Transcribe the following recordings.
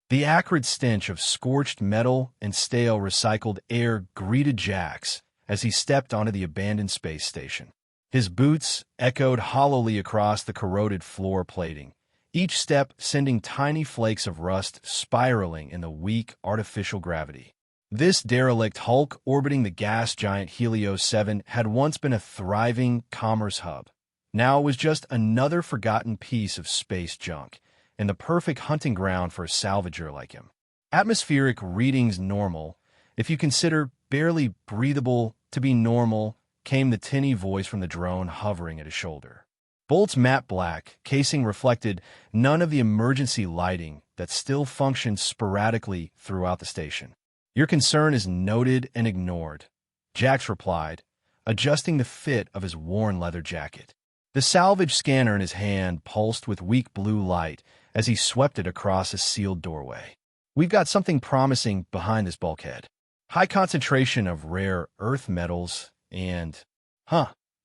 The acrid stench of scorched metal and stale recycled air greeted Jax as he stepped onto the abandoned space station. His boots echoed hollowly across the corroded floor plating, each step sending tiny flakes of rust spiraling in the weak artificial gravity. This derelict hulk orbiting the gas giant Helios 7 had once been a thriving commerce hub. Now it was just another forgotten piece of space junk, and the perfect hunting ground for a salvager like him. Atmospheric readings normal. If you consider barely breathable to be normal, came the tinny voice from the drone hovering at his shoulder. Bolt's matte black casing reflected none of the emergency lighting that still functioned sporadically throughout the station. Your concern is noted and ignored, Jax replied, adjusting the fit of his worn leather jacket. The salvage scanner in his hand pulsed with weak blue light as he swept it across a sealed doorway. We've got something promising behind this bulkhead. High concentration of rare earth metals and,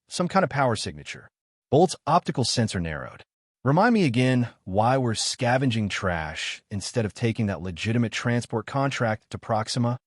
some kind of power signature. Bolt's optical sensor narrowed. Remind me again why we're scavenging trash instead of taking that legitimate transport contract to Proxima?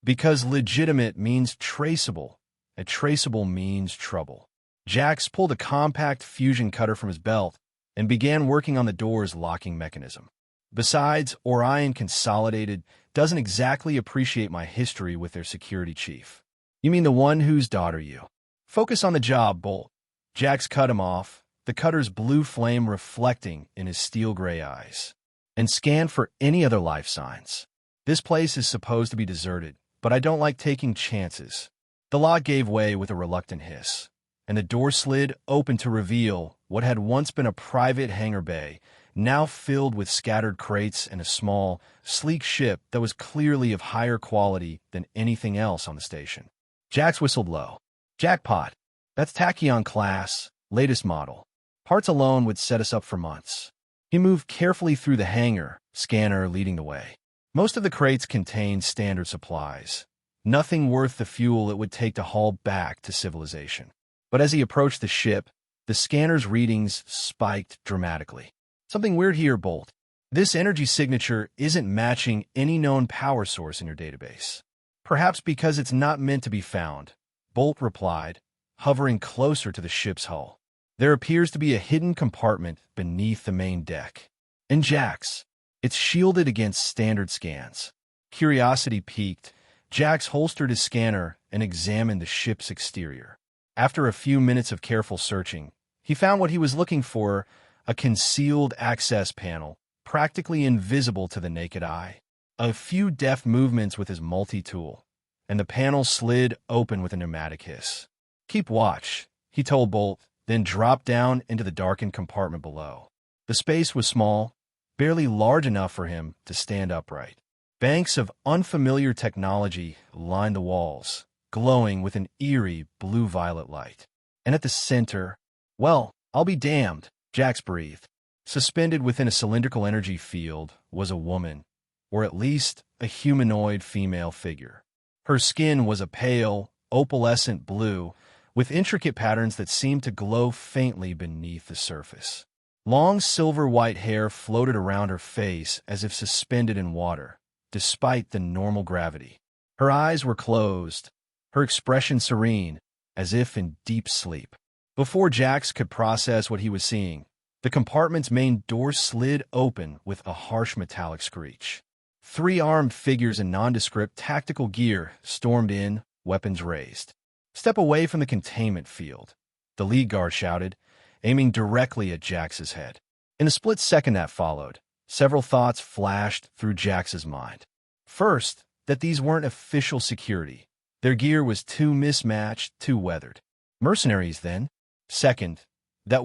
Because legitimate means traceable, and traceable means trouble. Jax pulled a compact fusion cutter from his belt and began working on the door's locking mechanism. Besides, Orion Consolidated doesn't exactly appreciate my history with their security chief. You mean the one whose daughter you? Focus on the job, Bolt. Jax cut him off, the cutter's blue flame reflecting in his steel-gray eyes, and scan for any other life signs. This place is supposed to be deserted, but I don't like taking chances. The lock gave way with a reluctant hiss, and the door slid open to reveal what had once been a private hangar bay, now filled with scattered crates and a small, sleek ship that was clearly of higher quality than anything else on the station. Jax whistled low. Jackpot. That's Tachyon class, latest model. Parts alone would set us up for months. He moved carefully through the hangar, scanner leading the way. Most of the crates contained standard supplies, nothing worth the fuel it would take to haul back to civilization. But as he approached the ship, the scanner's readings spiked dramatically. Something weird here, Bolt. This energy signature isn't matching any known power source in your database. Perhaps because it's not meant to be found, Bolt replied, hovering closer to the ship's hull. There appears to be a hidden compartment beneath the main deck. And Jax, it's shielded against standard scans. Curiosity piqued, Jax holstered his scanner and examined the ship's exterior. After a few minutes of careful searching, he found what he was looking for, a concealed access panel, practically invisible to the naked eye. A few deft movements with his multi-tool, and the panel slid open with a pneumatic hiss. Keep watch, he told Bolt, then dropped down into the darkened compartment below. The space was small, barely large enough for him to stand upright. Banks of unfamiliar technology lined the walls, glowing with an eerie blue-violet light. And at the center, well, I'll be damned, Jax breathed. Suspended within a cylindrical energy field was a woman, or at least a humanoid female figure. Her skin was a pale, opalescent blue, with intricate patterns that seemed to glow faintly beneath the surface. Long silver-white hair floated around her face as if suspended in water, despite the normal gravity. Her eyes were closed, her expression serene, as if in deep sleep. Before Jax could process what he was seeing, the compartment's main door slid open with a harsh metallic screech. 3 armed figures in nondescript tactical gear stormed in, weapons raised. Step away from the containment field, the lead guard shouted, aiming directly at Jax's head. In the split second that followed, several thoughts flashed through Jax's mind. First, that these weren't official security. Their gear was too mismatched, too weathered. Mercenaries, then. Second, that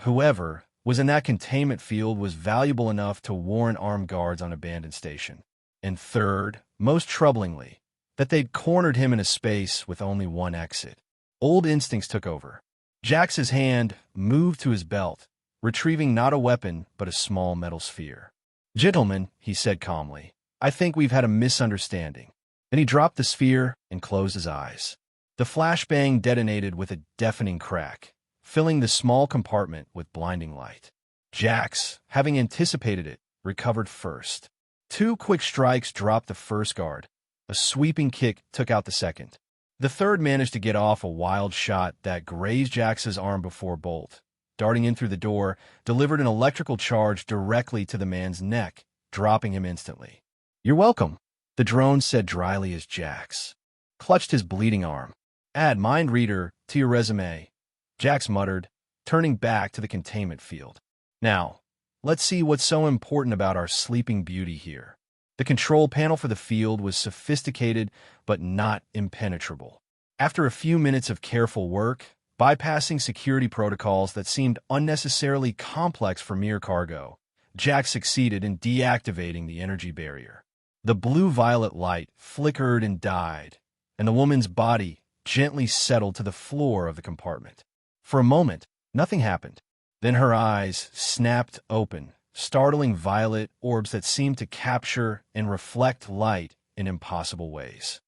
whoever was in that containment field was valuable enough to warrant armed guards on abandoned station. And third, most troublingly, that they'd cornered him in a space with only one exit. Old instincts took over. Jax's hand moved to his belt, retrieving not a weapon but a small metal sphere. "Gentlemen," he said calmly, "I think we've had a misunderstanding." Then he dropped the sphere and closed his eyes. The flashbang detonated with a deafening crack, filling the small compartment with blinding light. Jax, having anticipated it, recovered first. Two quick strikes dropped the first guard. A sweeping kick took out the second. The third managed to get off a wild shot that grazed Jax's arm before Bolt, darting in through the door, delivered an electrical charge directly to the man's neck, dropping him instantly. "You're welcome," the drone said dryly as Jax clutched his bleeding arm. "Add mind reader to your resume," Jax muttered, turning back to the containment field. "Now, let's see what's so important about our sleeping beauty here." The control panel for the field was sophisticated but not impenetrable. After a few minutes of careful work, bypassing security protocols that seemed unnecessarily complex for mere cargo, Jax succeeded in deactivating the energy barrier. The blue-violet light flickered and died, and the woman's body gently settled to the floor of the compartment. For a moment, nothing happened. Then her eyes snapped open, startling violet orbs that seemed to capture and reflect light in impossible ways.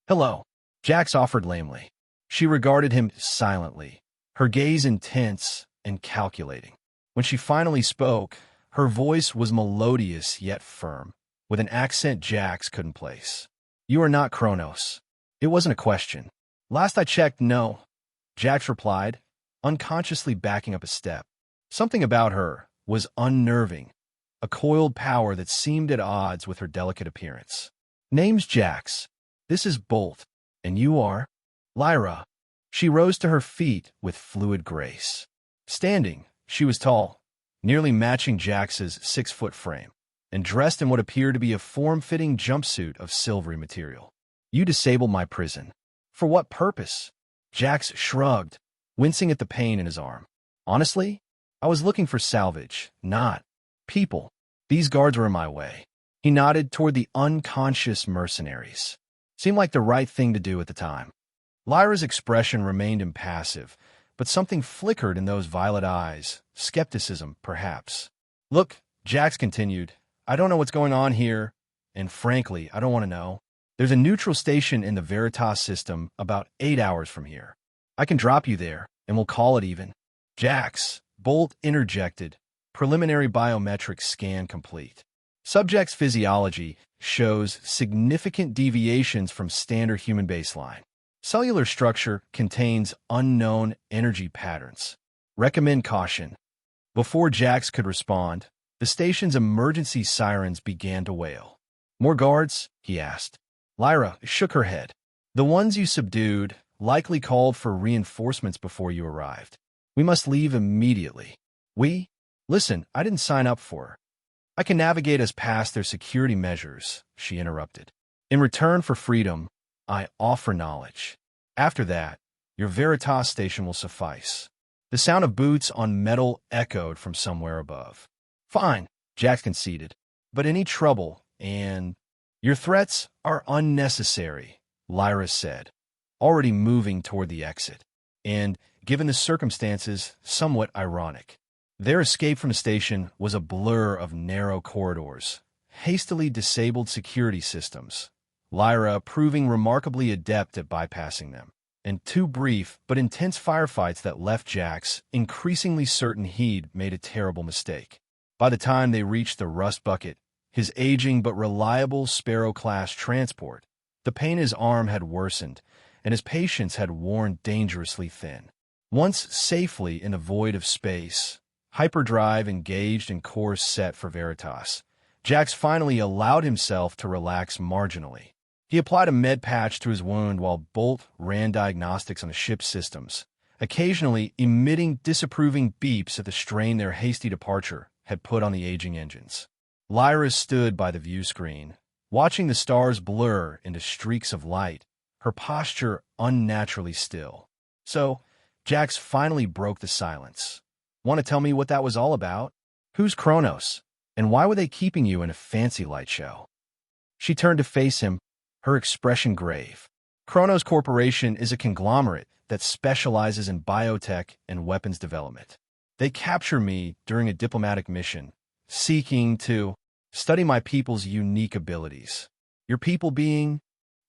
Hello," Jax offered lamely. She regarded him silently, her gaze intense and calculating. When she finally spoke, her voice was melodious yet firm, with an accent Jax couldn't place. "You are not Kronos." It wasn't a question. "Last I checked, no," Jax replied, unconsciously backing up a step. Something about her was unnerving, a coiled power that seemed at odds with her delicate appearance. "Name's Jax. This is Bolt. And you are?" "Lyra." She rose to her feet with fluid grace. Standing, she was tall, nearly matching Jax's 6-foot frame, and dressed in what appeared to be a form-fitting jumpsuit of silvery material. "You disabled my prison. For what purpose?" Jax shrugged, wincing at the pain in his arm. "Honestly, I was looking for salvage, not people. These guards were in my way." He nodded toward the unconscious mercenaries. Seemed like the right thing to do at the time. Lyra's expression remained impassive, but something flickered in those violet eyes, skepticism, perhaps. "Look," Jax continued, "I don't know what's going on here, and frankly, I don't want to know. There's a neutral station in the Veritas system about 8 hours from here. I can drop you there, and we'll call it even." "Jax," Bolt interjected, preliminary biometric scan complete. Subject's physiology shows significant deviations from standard human baseline. Cellular structure contains unknown energy patterns. Recommend caution. Before Jax could respond, the station's emergency sirens began to wail. "More guards?" he asked. Lyra shook her head. "The ones you subdued likely called for reinforcements before you arrived. We must leave immediately." "We?" "Listen, I didn't sign up for her." "I can navigate us past their security measures," she interrupted. "In return for freedom, I offer knowledge. After that, your Veritas station will suffice." The sound of boots on metal echoed from somewhere above. "Fine," Jax conceded. "But any trouble, and—" "Your threats are unnecessary," Lyra said, already moving toward the exit, and, given the circumstances, somewhat ironic. Their escape from the station was a blur of narrow corridors, hastily disabled security systems, Lyra proving remarkably adept at bypassing them, and two brief but intense firefights that left Jax increasingly certain he'd made a terrible mistake. By the time they reached the Rust Bucket, his aging but reliable Sparrow-class transport, the pain in his arm had worsened, and his patience had worn dangerously thin. Once safely in the void of space, hyperdrive engaged and course set for Veritas, Jax finally allowed himself to relax marginally. He applied a med patch to his wound while Bolt ran diagnostics on the ship's systems, occasionally emitting disapproving beeps at the strain their hasty departure had put on the aging engines. Lyra stood by the view screen, watching the stars blur into streaks of light, her posture unnaturally still. So, Jax finally broke the silence. "Want to tell me what that was all about? Who's Kronos, and why were they keeping you in a fancy light show?" She turned to face him, her expression grave. "Kronos Corporation is a conglomerate that specializes in biotech and weapons development. They capture me during a diplomatic mission, seeking to study my people's unique abilities. Your people being—"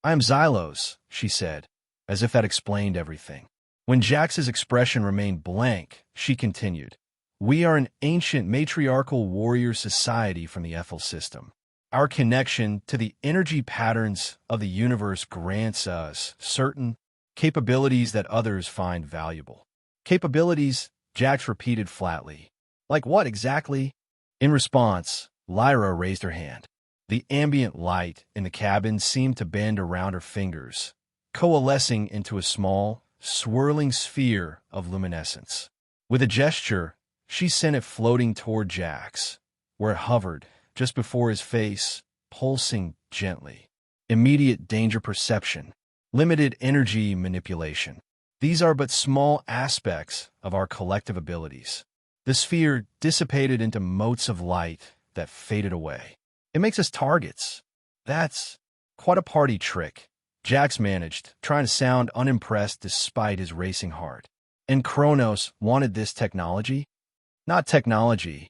"I am Xylos," she said, as if that explained everything. When Jax's expression remained blank, she continued, "We are an ancient matriarchal warrior society from the Ethel system. Our connection to the energy patterns of the universe grants us certain capabilities that others find valuable. Capabilities, Jax repeated flatly. Like what exactly? In response, Lyra raised her hand. The ambient light in the cabin seemed to bend around her fingers, coalescing into a small, swirling sphere of luminescence. With a gesture, she sent it floating toward Jax, where it hovered just before his face, pulsing gently. Immediate danger perception, limited energy manipulation. These are but small aspects of our collective abilities. The sphere dissipated into motes of light that faded away. It makes us targets. That's quite a party trick, Jax managed, trying to sound unimpressed despite his racing heart. And Kronos wanted this technology? Not technology,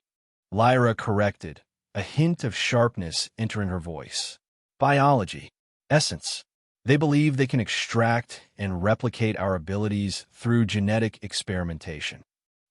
Lyra corrected, a hint of sharpness entering her voice. Biology. Essence. They believe they can extract and replicate our abilities through genetic experimentation.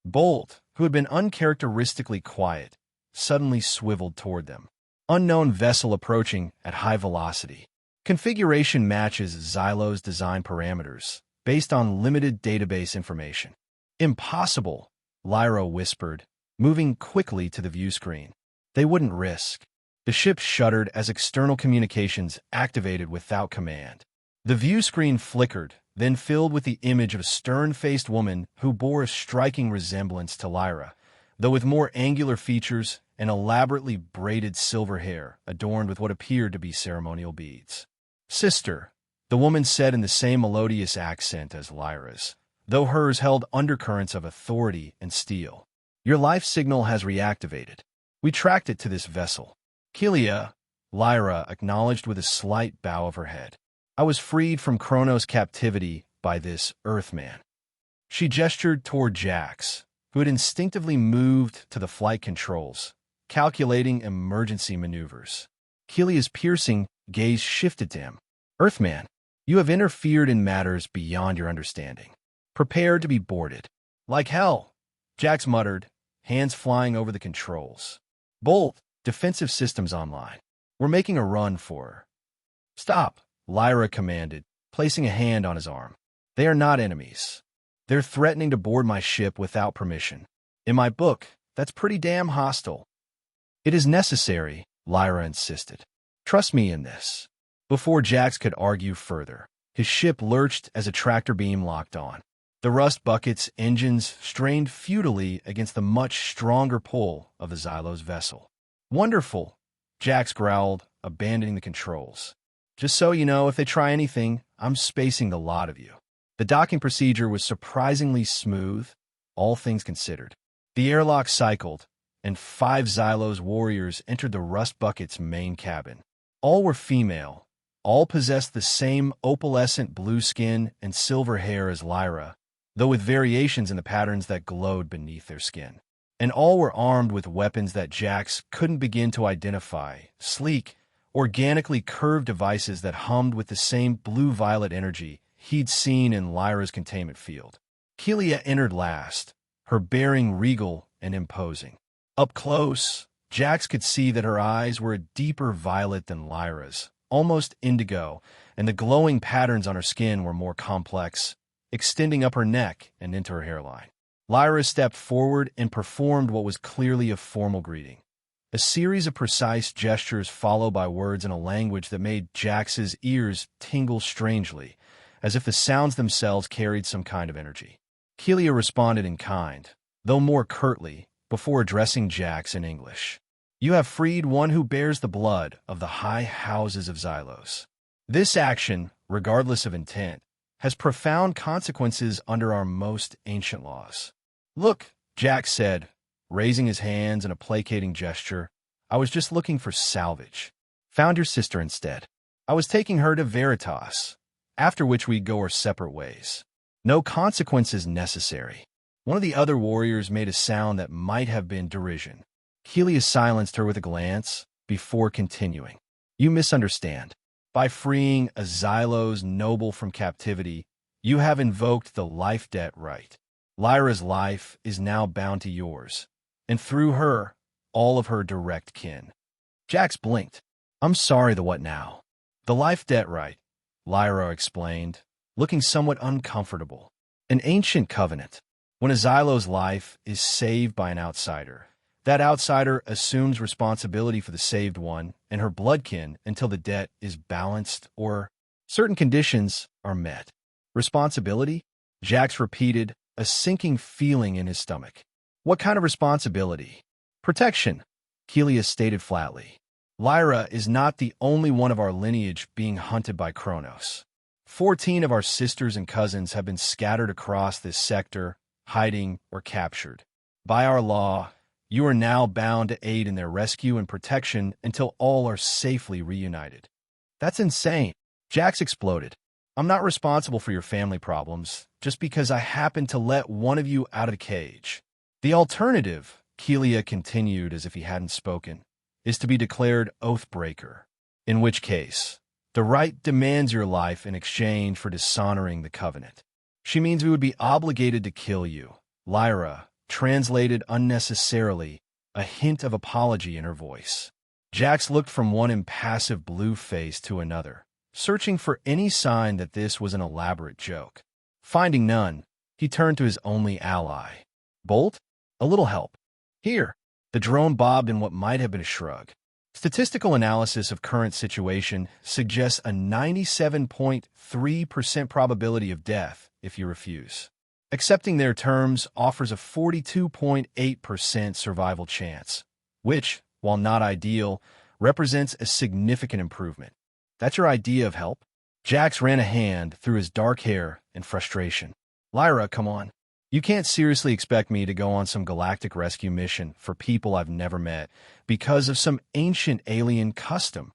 Bolt, who had been uncharacteristically quiet, suddenly swiveled toward them. Unknown vessel approaching at high velocity. Configuration matches Xylo's design parameters, based on limited database information. Impossible, Lyra whispered, moving quickly to the view screen. They wouldn't risk. The ship shuddered as external communications activated without command. The view screen flickered, then filled with the image of a stern-faced woman who bore a striking resemblance to Lyra, though with more angular features and elaborately braided silver hair adorned with what appeared to be ceremonial beads. Sister, the woman said in the same melodious accent as Lyra's, though hers held undercurrents of authority and steel. Your life signal has reactivated. We tracked it to this vessel. Kilia, Lyra acknowledged with a slight bow of her head. I was freed from Kronos' captivity by this Earthman. She gestured toward Jax, who had instinctively moved to the flight controls, calculating emergency maneuvers. Kilia's piercing gaze shifted to him. Earthman, you have interfered in matters beyond your understanding. Prepare to be boarded. Like hell, Jax muttered, hands flying over the controls. Bolt, defensive systems online. We're making a run for her. Stop, Lyra commanded, placing a hand on his arm. They are not enemies. They're threatening to board my ship without permission. In my book, that's pretty damn hostile. It is necessary, Lyra insisted. Trust me in this. Before Jax could argue further, his ship lurched as a tractor beam locked on. The rust bucket's engines strained futilely against the much stronger pull of the Xylo's vessel. Wonderful, Jax growled, abandoning the controls. Just so you know, if they try anything, I'm spacing the lot of you. The docking procedure was surprisingly smooth, all things considered. The airlock cycled, and 5 Xylo's warriors entered the rust bucket's main cabin. All were female. All possessed the same opalescent blue skin and silver hair as Lyra, though with variations in the patterns that glowed beneath their skin. And all were armed with weapons that Jax couldn't begin to identify, sleek, organically curved devices that hummed with the same blue-violet energy he'd seen in Lyra's containment field. Kilia entered last, her bearing regal and imposing. Up close, Jax could see that her eyes were a deeper violet than Lyra's, almost indigo, and the glowing patterns on her skin were more complex, extending up her neck and into her hairline. Lyra stepped forward and performed what was clearly a formal greeting. A series of precise gestures followed by words in a language that made Jax's ears tingle strangely, as if the sounds themselves carried some kind of energy. Kilia responded in kind, though more curtly, before addressing Jax in English. You have freed one who bears the blood of the high houses of Xylos. This action, regardless of intent, has profound consequences under our most ancient laws. Look, Jax said, raising his hands in a placating gesture, I was just looking for salvage. Found your sister instead. I was taking her to Veritas, after which we'd go our separate ways. No consequences necessary. One of the other warriors made a sound that might have been derision. Kilia silenced her with a glance before continuing. You misunderstand. By freeing a Xylos noble from captivity, you have invoked the life debt right. Lyra's life is now bound to yours, and through her, all of her direct kin. Jax blinked. I'm sorry, the what now? The life debt, right? Lyra explained, looking somewhat uncomfortable. An ancient covenant. When a Xylo's life is saved by an outsider, that outsider assumes responsibility for the saved one and her bloodkin until the debt is balanced or certain conditions are met. Responsibility? Jax repeated, a sinking feeling in his stomach. What kind of responsibility? Protection, Kelia stated flatly. Lyra is not the only one of our lineage being hunted by Kronos. 14 of our sisters and cousins have been scattered across this sector, hiding or captured. By our law, you are now bound to aid in their rescue and protection until all are safely reunited. That's insane. Jax exploded. I'm not responsible for your family problems just because I happened to let one of you out of the cage. The alternative, Kelia continued as if he hadn't spoken, is to be declared oathbreaker, in which case, the right demands your life in exchange for dishonoring the covenant. She means we would be obligated to kill you. Lyra translated unnecessarily, a hint of apology in her voice. Jax looked from one impassive blue face to another, searching for any sign that this was an elaborate joke. Finding none, he turned to his only ally. Bolt? A little help. Here. The drone bobbed in what might have been a shrug. Statistical analysis of current situation suggests a 97.3% probability of death if you refuse. Accepting their terms offers a 42.8% survival chance, which, while not ideal, represents a significant improvement. That's your idea of help? Jax ran a hand through his dark hair in frustration. Lyra, come on. You can't seriously expect me to go on some galactic rescue mission for people I've never met because of some ancient alien custom.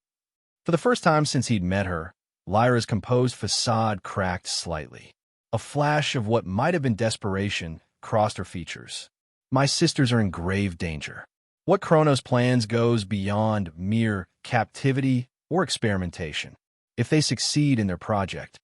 For the first time since he'd met her, Lyra's composed facade cracked slightly. A flash of what might have been desperation crossed her features. My sisters are in grave danger. What Kronos plans goes beyond mere captivity or experimentation. If they succeed in their project.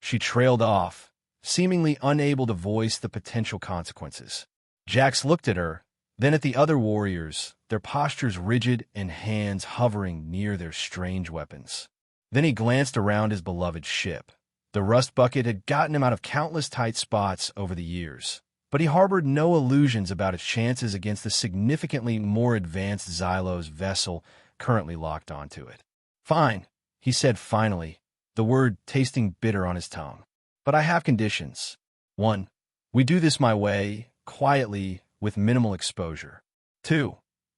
She trailed off, seemingly unable to voice the potential consequences. Jax looked at her, then at the other warriors, their postures rigid and hands hovering near their strange weapons. Then he glanced around his beloved ship. The rust bucket had gotten him out of countless tight spots over the years, but he harbored no illusions about its chances against the significantly more advanced Xylo's vessel currently locked onto it. Fine, he said finally, the word tasting bitter on his tongue. But I have conditions. 1. We do this my way, quietly, with minimal exposure. 2.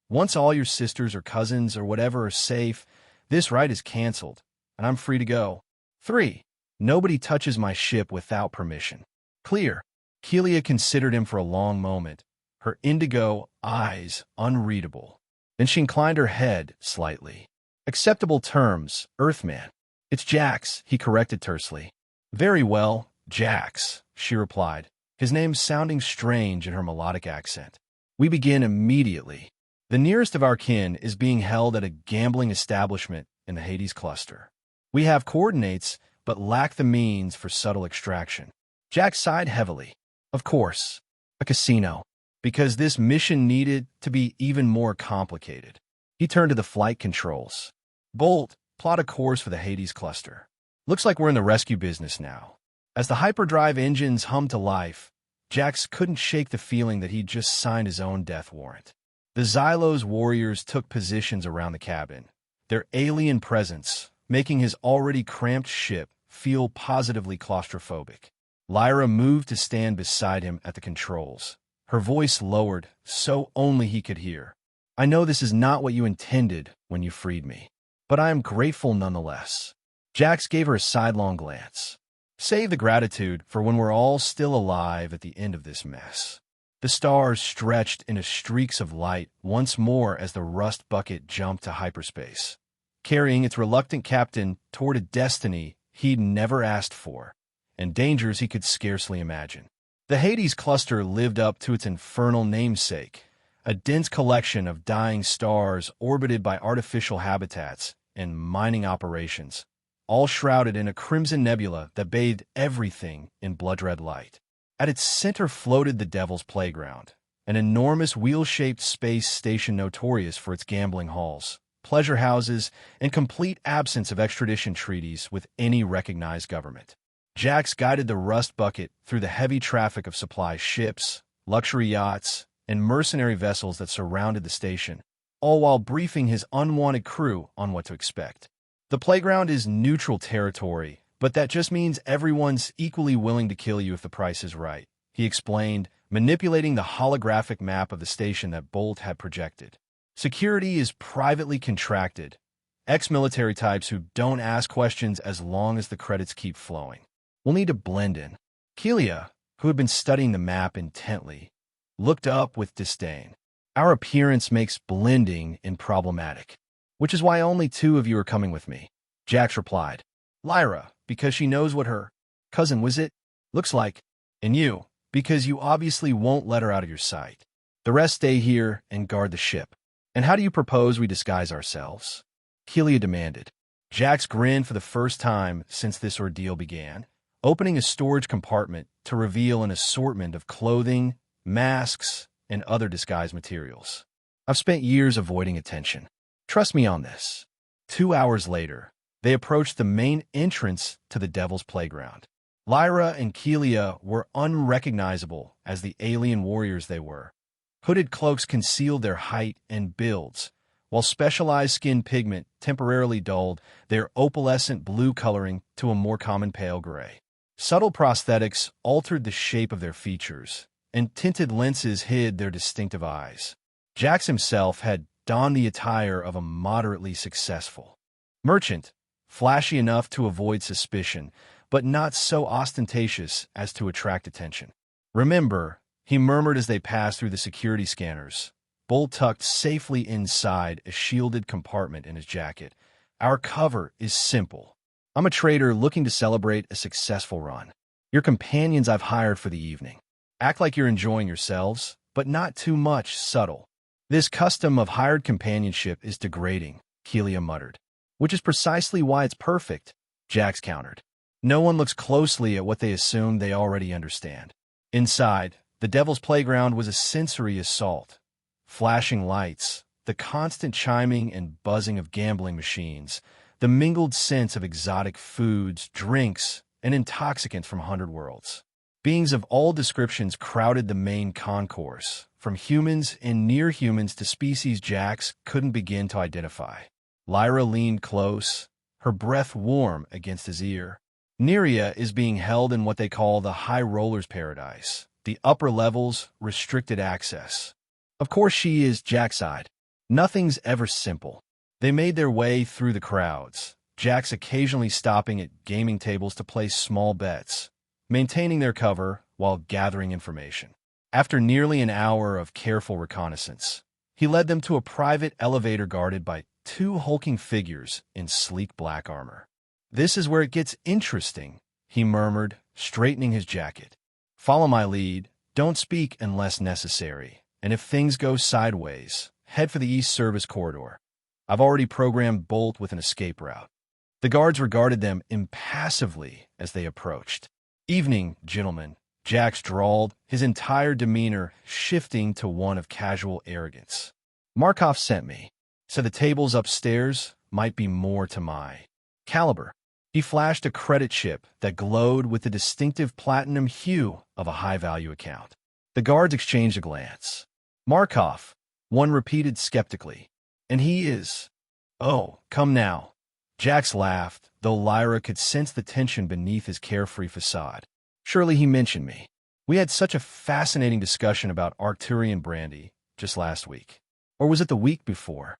Once all your sisters or cousins or whatever are safe, this rite is canceled, and I'm free to go. 3. Nobody touches my ship without permission. Clear. Kelia considered him for a long moment, her indigo eyes unreadable. Then she inclined her head slightly. Acceptable terms, Earthman. It's Jax, he corrected tersely. Very well, Jax, she replied, his name sounding strange in her melodic accent. We begin immediately. The nearest of our kin is being held at a gambling establishment in the Hades cluster. We have coordinates, but lack the means for subtle extraction. Jax sighed heavily. Of course, a casino, because this mission needed to be even more complicated. He turned to the flight controls. Bolt, plot a course for the Hades cluster. Looks like we're in the rescue business now. As the hyperdrive engines hummed to life, Jax couldn't shake the feeling that he'd just signed his own death warrant. The Xylo's warriors took positions around the cabin, their alien presence making his already cramped ship feel positively claustrophobic. Lyra moved to stand beside him at the controls, her voice lowered so only he could hear. I know this is not what you intended when you freed me, but I am grateful nonetheless. Jax gave her a sidelong glance. Save the gratitude for when we're all still alive at the end of this mess. The stars stretched into streaks of light once more as the rust bucket jumped to hyperspace, carrying its reluctant captain toward a destiny he'd never asked for, and dangers he could scarcely imagine. The Hades cluster lived up to its infernal namesake, a dense collection of dying stars orbited by artificial habitats and mining operations, all shrouded in a crimson nebula that bathed everything in blood-red light. At its center floated the Devil's Playground, an enormous wheel-shaped space station notorious for its gambling halls, pleasure houses, and complete absence of extradition treaties with any recognized government. Jax guided the Rust Bucket through the heavy traffic of supply ships, luxury yachts, and mercenary vessels that surrounded the station, all while briefing his unwanted crew on what to expect. The playground is neutral territory, but that just means everyone's equally willing to kill you if the price is right, he explained, manipulating the holographic map of the station that Bolt had projected. Security is privately contracted, ex-military types who don't ask questions as long as the credits keep flowing. We'll need to blend in. Kelia, who had been studying the map intently, looked up with disdain. Our appearance makes blending problematic, which is why only 2 of you are coming with me, Jax replied. Lyra, because she knows what her cousin was it looks like, and you, because you obviously won't let her out of your sight. The rest stay here and guard the ship. And how do you propose we disguise ourselves? Kelia demanded. Jax grinned for the first time since this ordeal began, opening a storage compartment to reveal an assortment of clothing, masks, and other disguise materials. I've spent years avoiding attention. Trust me on this. 2 hours later, they approached the main entrance to the Devil's Playground. Lyra and Kelia were unrecognizable as the alien warriors they were. Hooded cloaks concealed their height and builds, while specialized skin pigment temporarily dulled their opalescent blue coloring to a more common pale gray. Subtle prosthetics altered the shape of their features, and tinted lenses hid their distinctive eyes. Jax himself had donned the attire of a moderately successful merchant, flashy enough to avoid suspicion, but not so ostentatious as to attract attention. Remember, he murmured as they passed through the security scanners, Bolt tucked safely inside a shielded compartment in his jacket. Our cover is simple. I'm a trader looking to celebrate a successful run. Your companions I've hired for the evening. Act like you're enjoying yourselves, but not too much subtle. This custom of hired companionship is degrading, Kelia muttered. Which is precisely why it's perfect, Jax countered. No one looks closely at what they assume they already understand. Inside, the Devil's Playground was a sensory assault. Flashing lights, the constant chiming and buzzing of gambling machines, the mingled scents of exotic foods, drinks, and intoxicants from 100 worlds. Beings of all descriptions crowded the main concourse, from humans and near-humans to species Jax couldn't begin to identify. Lyra leaned close, her breath warm against his ear. Neria is being held in what they call the High Rollers Paradise, the upper levels, restricted access. Of course she is, Jax sighed. Nothing's ever simple. They made their way through the crowds, Jax occasionally stopping at gaming tables to place small bets, maintaining their cover while gathering information. After nearly an hour of careful reconnaissance, he led them to a private elevator guarded by 2 hulking figures in sleek black armor. This is where it gets interesting, he murmured, straightening his jacket. Follow my lead, don't speak unless necessary, and if things go sideways, head for the East Service Corridor. I've already programmed Bolt with an escape route. The guards regarded them impassively as they approached. Evening, gentlemen, Jax drawled, his entire demeanor shifting to one of casual arrogance. Markov sent me, so the tables upstairs might be more to my caliber. He flashed a credit chip that glowed with the distinctive platinum hue of a high-value account. The guards exchanged a glance. Markov, one repeated skeptically. And he is. Oh, come now. Jax laughed, though Lyra could sense the tension beneath his carefree facade. Surely he mentioned me. We had such a fascinating discussion about Arcturian brandy just last week. Or was it the week before?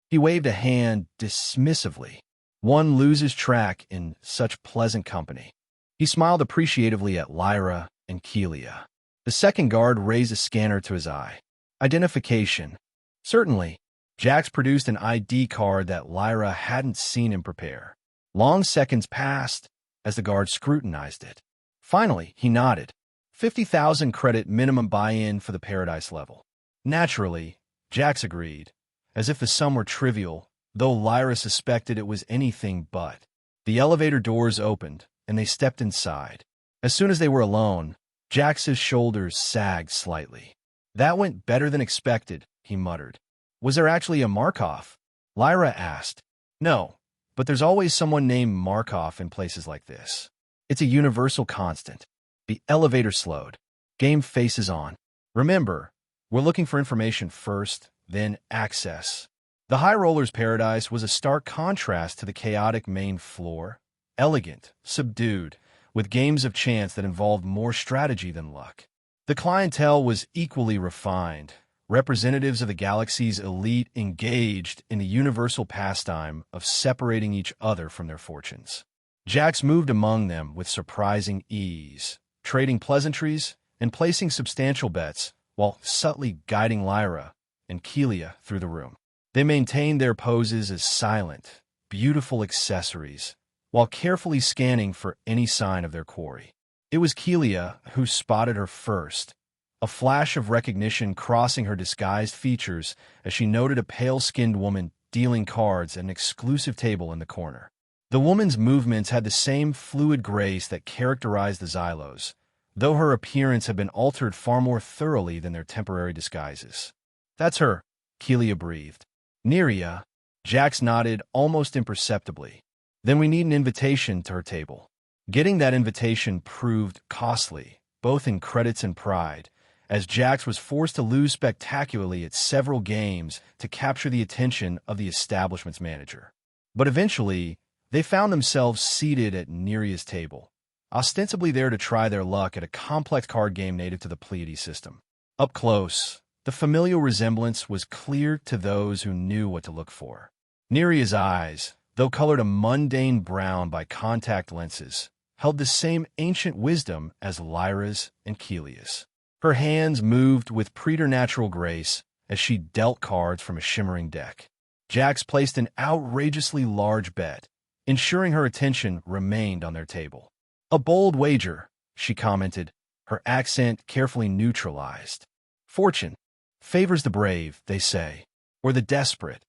He waved a hand dismissively. One loses track in such pleasant company. He smiled appreciatively at Lyra and Kelia. The second guard raised a scanner to his eye. Identification. Certainly. Jax produced an ID card that Lyra hadn't seen him prepare. Long seconds passed as the guard scrutinized it. Finally, he nodded. 50,000 credit minimum buy-in for the Paradise level. Naturally, Jax agreed, as if the sum were trivial, though Lyra suspected it was anything but. The elevator doors opened, and they stepped inside. As soon as they were alone, Jax's shoulders sagged slightly. That went better than expected, he muttered. Was there actually a Markov? Lyra asked. No, but there's always someone named Markov in places like this. It's a universal constant. The elevator slowed. Game faces on. Remember, we're looking for information first, then access. The High Roller's paradise was a stark contrast to the chaotic main floor. Elegant, subdued, with games of chance that involved more strategy than luck. The clientele was equally refined. Representatives of the galaxy's elite engaged in the universal pastime of separating each other from their fortunes. Jax moved among them with surprising ease, trading pleasantries and placing substantial bets while subtly guiding Lyra and Kelia through the room. They maintained their poses as silent, beautiful accessories, while carefully scanning for any sign of their quarry. It was Kelia who spotted her first, a flash of recognition crossing her disguised features as she noted a pale-skinned woman dealing cards at an exclusive table in the corner. The woman's movements had the same fluid grace that characterized the Xylos, though her appearance had been altered far more thoroughly than their temporary disguises. That's her, Kelia breathed. Neria, Jax nodded almost imperceptibly. Then we need an invitation to her table. Getting that invitation proved costly, both in credits and pride, as Jax was forced to lose spectacularly at several games to capture the attention of the establishment's manager. But eventually, they found themselves seated at Neria's table, ostensibly there to try their luck at a complex card game native to the Pleiades system. Up close, the familial resemblance was clear to those who knew what to look for. Neria's eyes, though colored a mundane brown by contact lenses, held the same ancient wisdom as Lyra's and Kelia's. Her hands moved with preternatural grace as she dealt cards from a shimmering deck. Jax placed an outrageously large bet, ensuring her attention remained on their table. A bold wager, she commented, her accent carefully neutralized. Fortune favors the brave, they say, or the desperate,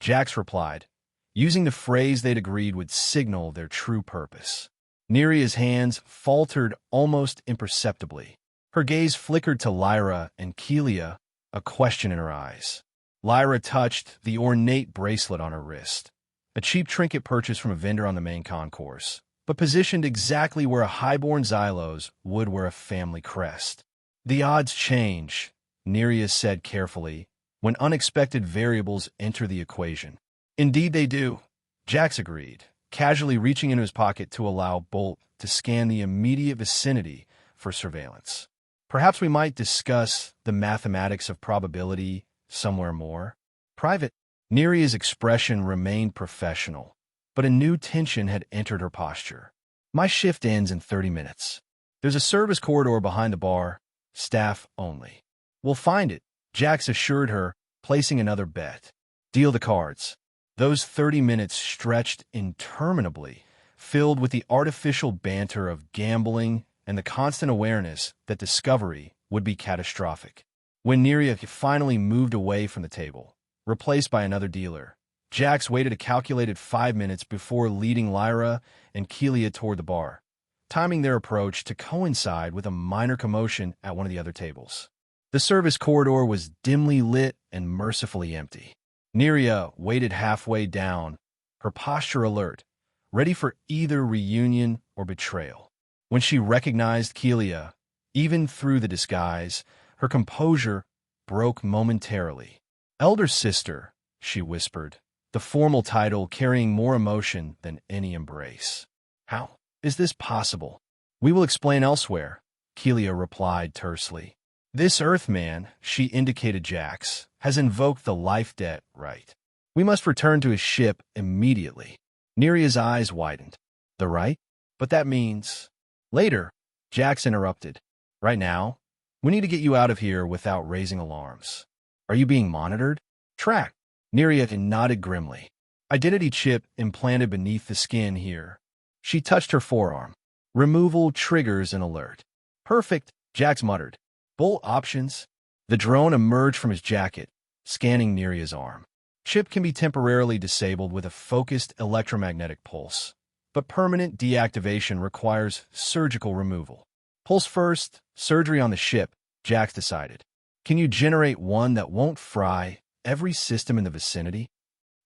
Jax replied, using the phrase they'd agreed would signal their true purpose. Neria's hands faltered almost imperceptibly. Her gaze flickered to Lyra and Kelia, a question in her eyes. Lyra touched the ornate bracelet on her wrist, a cheap trinket purchased from a vendor on the main concourse, but positioned exactly where a highborn Xylos would wear a family crest. The odds change, Neria said carefully, when unexpected variables enter the equation. Indeed they do, Jax agreed, casually reaching into his pocket to allow Bolt to scan the immediate vicinity for surveillance. Perhaps we might discuss the mathematics of probability somewhere more. Private. Neria's expression remained professional, but a new tension had entered her posture. My shift ends in 30 minutes. There's a service corridor behind the bar, staff only. We'll find it, Jax assured her, placing another bet. Deal the cards. Those 30 minutes stretched interminably, filled with the artificial banter of gambling and the constant awareness that discovery would be catastrophic. When Neria finally moved away from the table, replaced by another dealer, Jax waited a calculated 5 minutes before leading Lyra and Kelia toward the bar, timing their approach to coincide with a minor commotion at one of the other tables. The service corridor was dimly lit and mercifully empty. Neria waited halfway down, her posture alert, ready for either reunion or betrayal. When she recognized Kelia, even through the disguise, her composure broke momentarily. Elder sister, she whispered, the formal title carrying more emotion than any embrace. How is this possible? We will explain elsewhere, Kelia replied tersely. This Earthman, she indicated Jax, has invoked the life debt right. We must return to his ship immediately. Neria's eyes widened. The right? But that means... Later, Jax interrupted. Right now, we need to get you out of here without raising alarms. Are you being monitored? Tracked. Neria nodded grimly. Identity chip implanted beneath the skin here. She touched her forearm. Removal triggers an alert. Perfect, Jax muttered. Bolt options. The drone emerged from his jacket, scanning Neria's arm. Chip can be temporarily disabled with a focused electromagnetic pulse, but permanent deactivation requires surgical removal. Pulse first, surgery on the ship, Jax decided. Can you generate one that won't fry every system in the vicinity?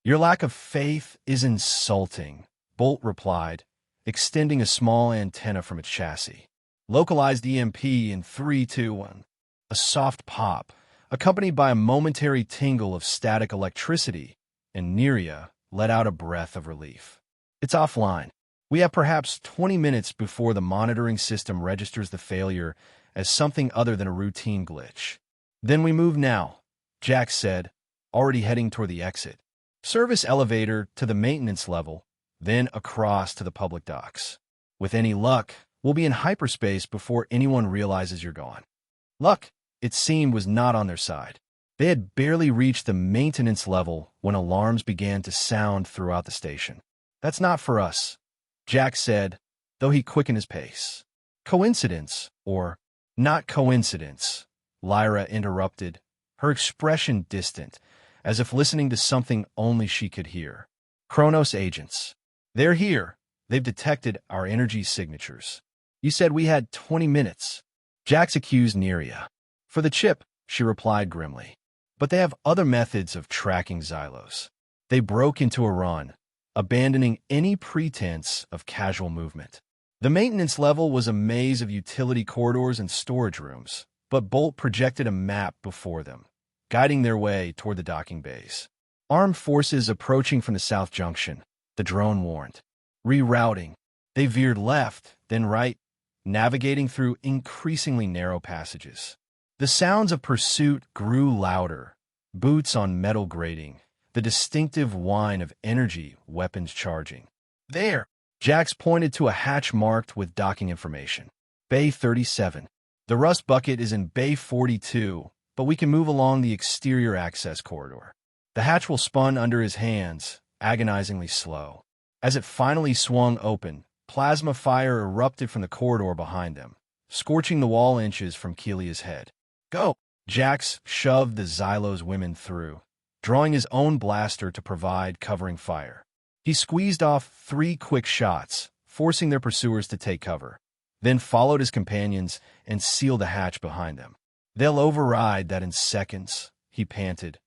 Your lack of faith is insulting, Bolt replied, extending a small antenna from its chassis. Localized EMP in 3, 2, 1. A soft pop, accompanied by a momentary tingle of static electricity, and Neria let out a breath of relief. It's offline. We have perhaps 20 minutes before the monitoring system registers the failure as something other than a routine glitch. Then we move now, Jack said, already heading toward the exit. Service elevator to the maintenance level, then across to the public docks. With any luck, we'll be in hyperspace before anyone realizes you're gone. Luck, it seemed, was not on their side. They had barely reached the maintenance level when alarms began to sound throughout the station. That's not for us, Jack said, though he quickened his pace. Coincidence, or not coincidence, Lyra interrupted, her expression distant, as if listening to something only she could hear. Kronos agents. They're here. They've detected our energy signatures. You said we had 20 minutes. Jax accused Neria. For the chip, she replied grimly. But they have other methods of tracking Xylos. They broke into a run, abandoning any pretense of casual movement. The maintenance level was a maze of utility corridors and storage rooms, but Bolt projected a map before them, guiding their way toward the docking bays. Armed forces approaching from the South Junction, the drone warned. Rerouting. They veered left, then right, navigating through increasingly narrow passages. The sounds of pursuit grew louder, boots on metal grating, the distinctive whine of energy weapons charging. There! Jax pointed to a hatch marked with docking information. Bay 37. The rust bucket is in Bay 42, but we can move along the exterior access corridor. The hatch will spun under his hands, agonizingly slow. As it finally swung open, plasma fire erupted from the corridor behind them, scorching the wall inches from Kelia's head. Go! Jax shoved the Xylos women through, drawing his own blaster to provide covering fire. He squeezed off 3 quick shots, forcing their pursuers to take cover, then followed his companions and sealed the hatch behind them. They'll override that in seconds, he panted,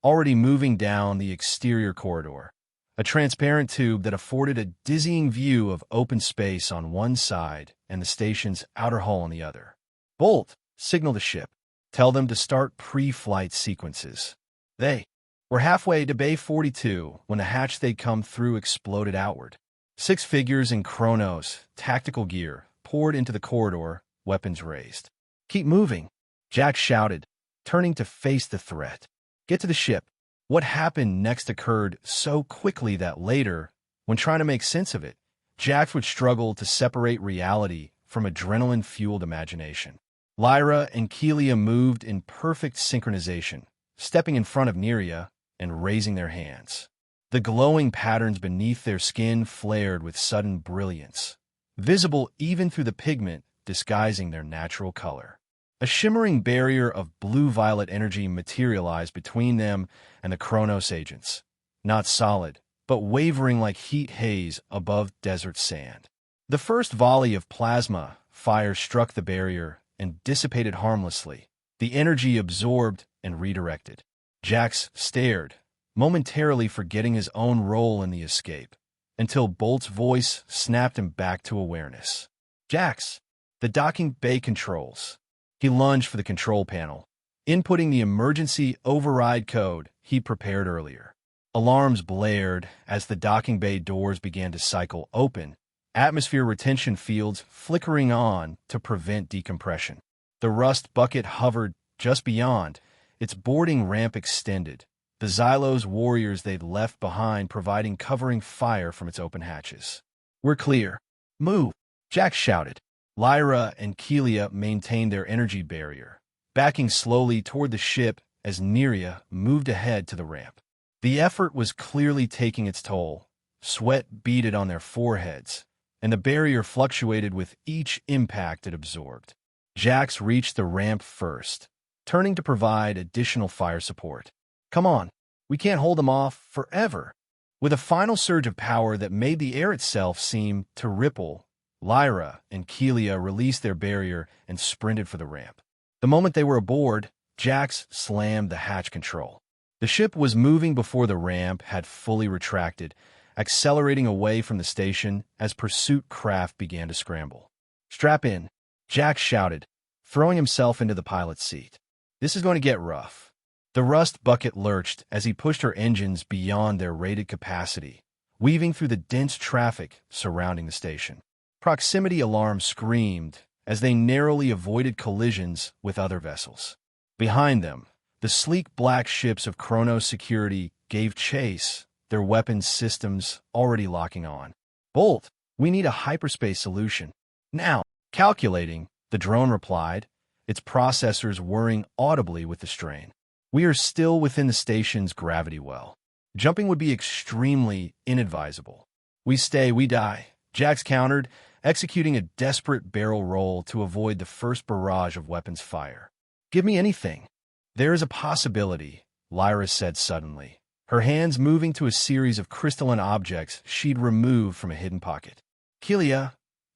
already moving down the exterior corridor, a transparent tube that afforded a dizzying view of open space on one side and the station's outer hull on the other. Bolt, signal the ship. Tell them to start pre-flight sequences. They were halfway to Bay 42 when the hatch they'd come through exploded outward. 6 figures in Kronos, tactical gear, poured into the corridor, weapons raised. Keep moving, Jack shouted, turning to face the threat. Get to the ship. What happened next occurred so quickly that later, when trying to make sense of it, Jack would struggle to separate reality from adrenaline-fueled imagination. Lyra and Kelia moved in perfect synchronization, stepping in front of Neria and raising their hands. The glowing patterns beneath their skin flared with sudden brilliance, visible even through the pigment disguising their natural color. A shimmering barrier of blue-violet energy materialized between them and the Kronos agents, not solid, but wavering like heat haze above desert sand. The first volley of plasma fire struck the barrier and dissipated harmlessly, the energy absorbed and redirected. Jax stared, momentarily forgetting his own role in the escape, until Bolt's voice snapped him back to awareness. Jax, the docking bay controls. He lunged for the control panel, inputting the emergency override code he'd prepared earlier. Alarms blared as the docking bay doors began to cycle open, atmosphere retention fields flickering on to prevent decompression. The rust bucket hovered just beyond, its boarding ramp extended, the Xylos warriors they'd left behind providing covering fire from its open hatches. We're clear. Move, Jack shouted. Lyra and Kelia maintained their energy barrier, backing slowly toward the ship as Neria moved ahead to the ramp. The effort was clearly taking its toll. Sweat beaded on their foreheads, and the barrier fluctuated with each impact it absorbed. Jax reached the ramp first, turning to provide additional fire support. Come on, we can't hold them off forever. With a final surge of power that made the air itself seem to ripple, Lyra and Kelia released their barrier and sprinted for the ramp. The moment they were aboard, Jax slammed the hatch control. The ship was moving before the ramp had fully retracted, accelerating away from the station as pursuit craft began to scramble. "Strap in," Jack shouted, throwing himself into the pilot's seat. "This is going to get rough." The rust bucket lurched as he pushed her engines beyond their rated capacity, weaving through the dense traffic surrounding the station. Proximity alarms screamed as they narrowly avoided collisions with other vessels. Behind them, the sleek black ships of Kronos Security gave chase, their weapons systems already locking on. "Bolt, we need a hyperspace solution. Now." "Calculating," the drone replied, its processors whirring audibly with the strain. "We are still within the station's gravity well. Jumping would be extremely inadvisable." "We stay, we die," Jax countered, executing a desperate barrel roll to avoid the first barrage of weapons fire. "Give me anything." "There is a possibility," Lyra said suddenly, her hands moving to a series of crystalline objects she'd removed from a hidden pocket. "Kelia,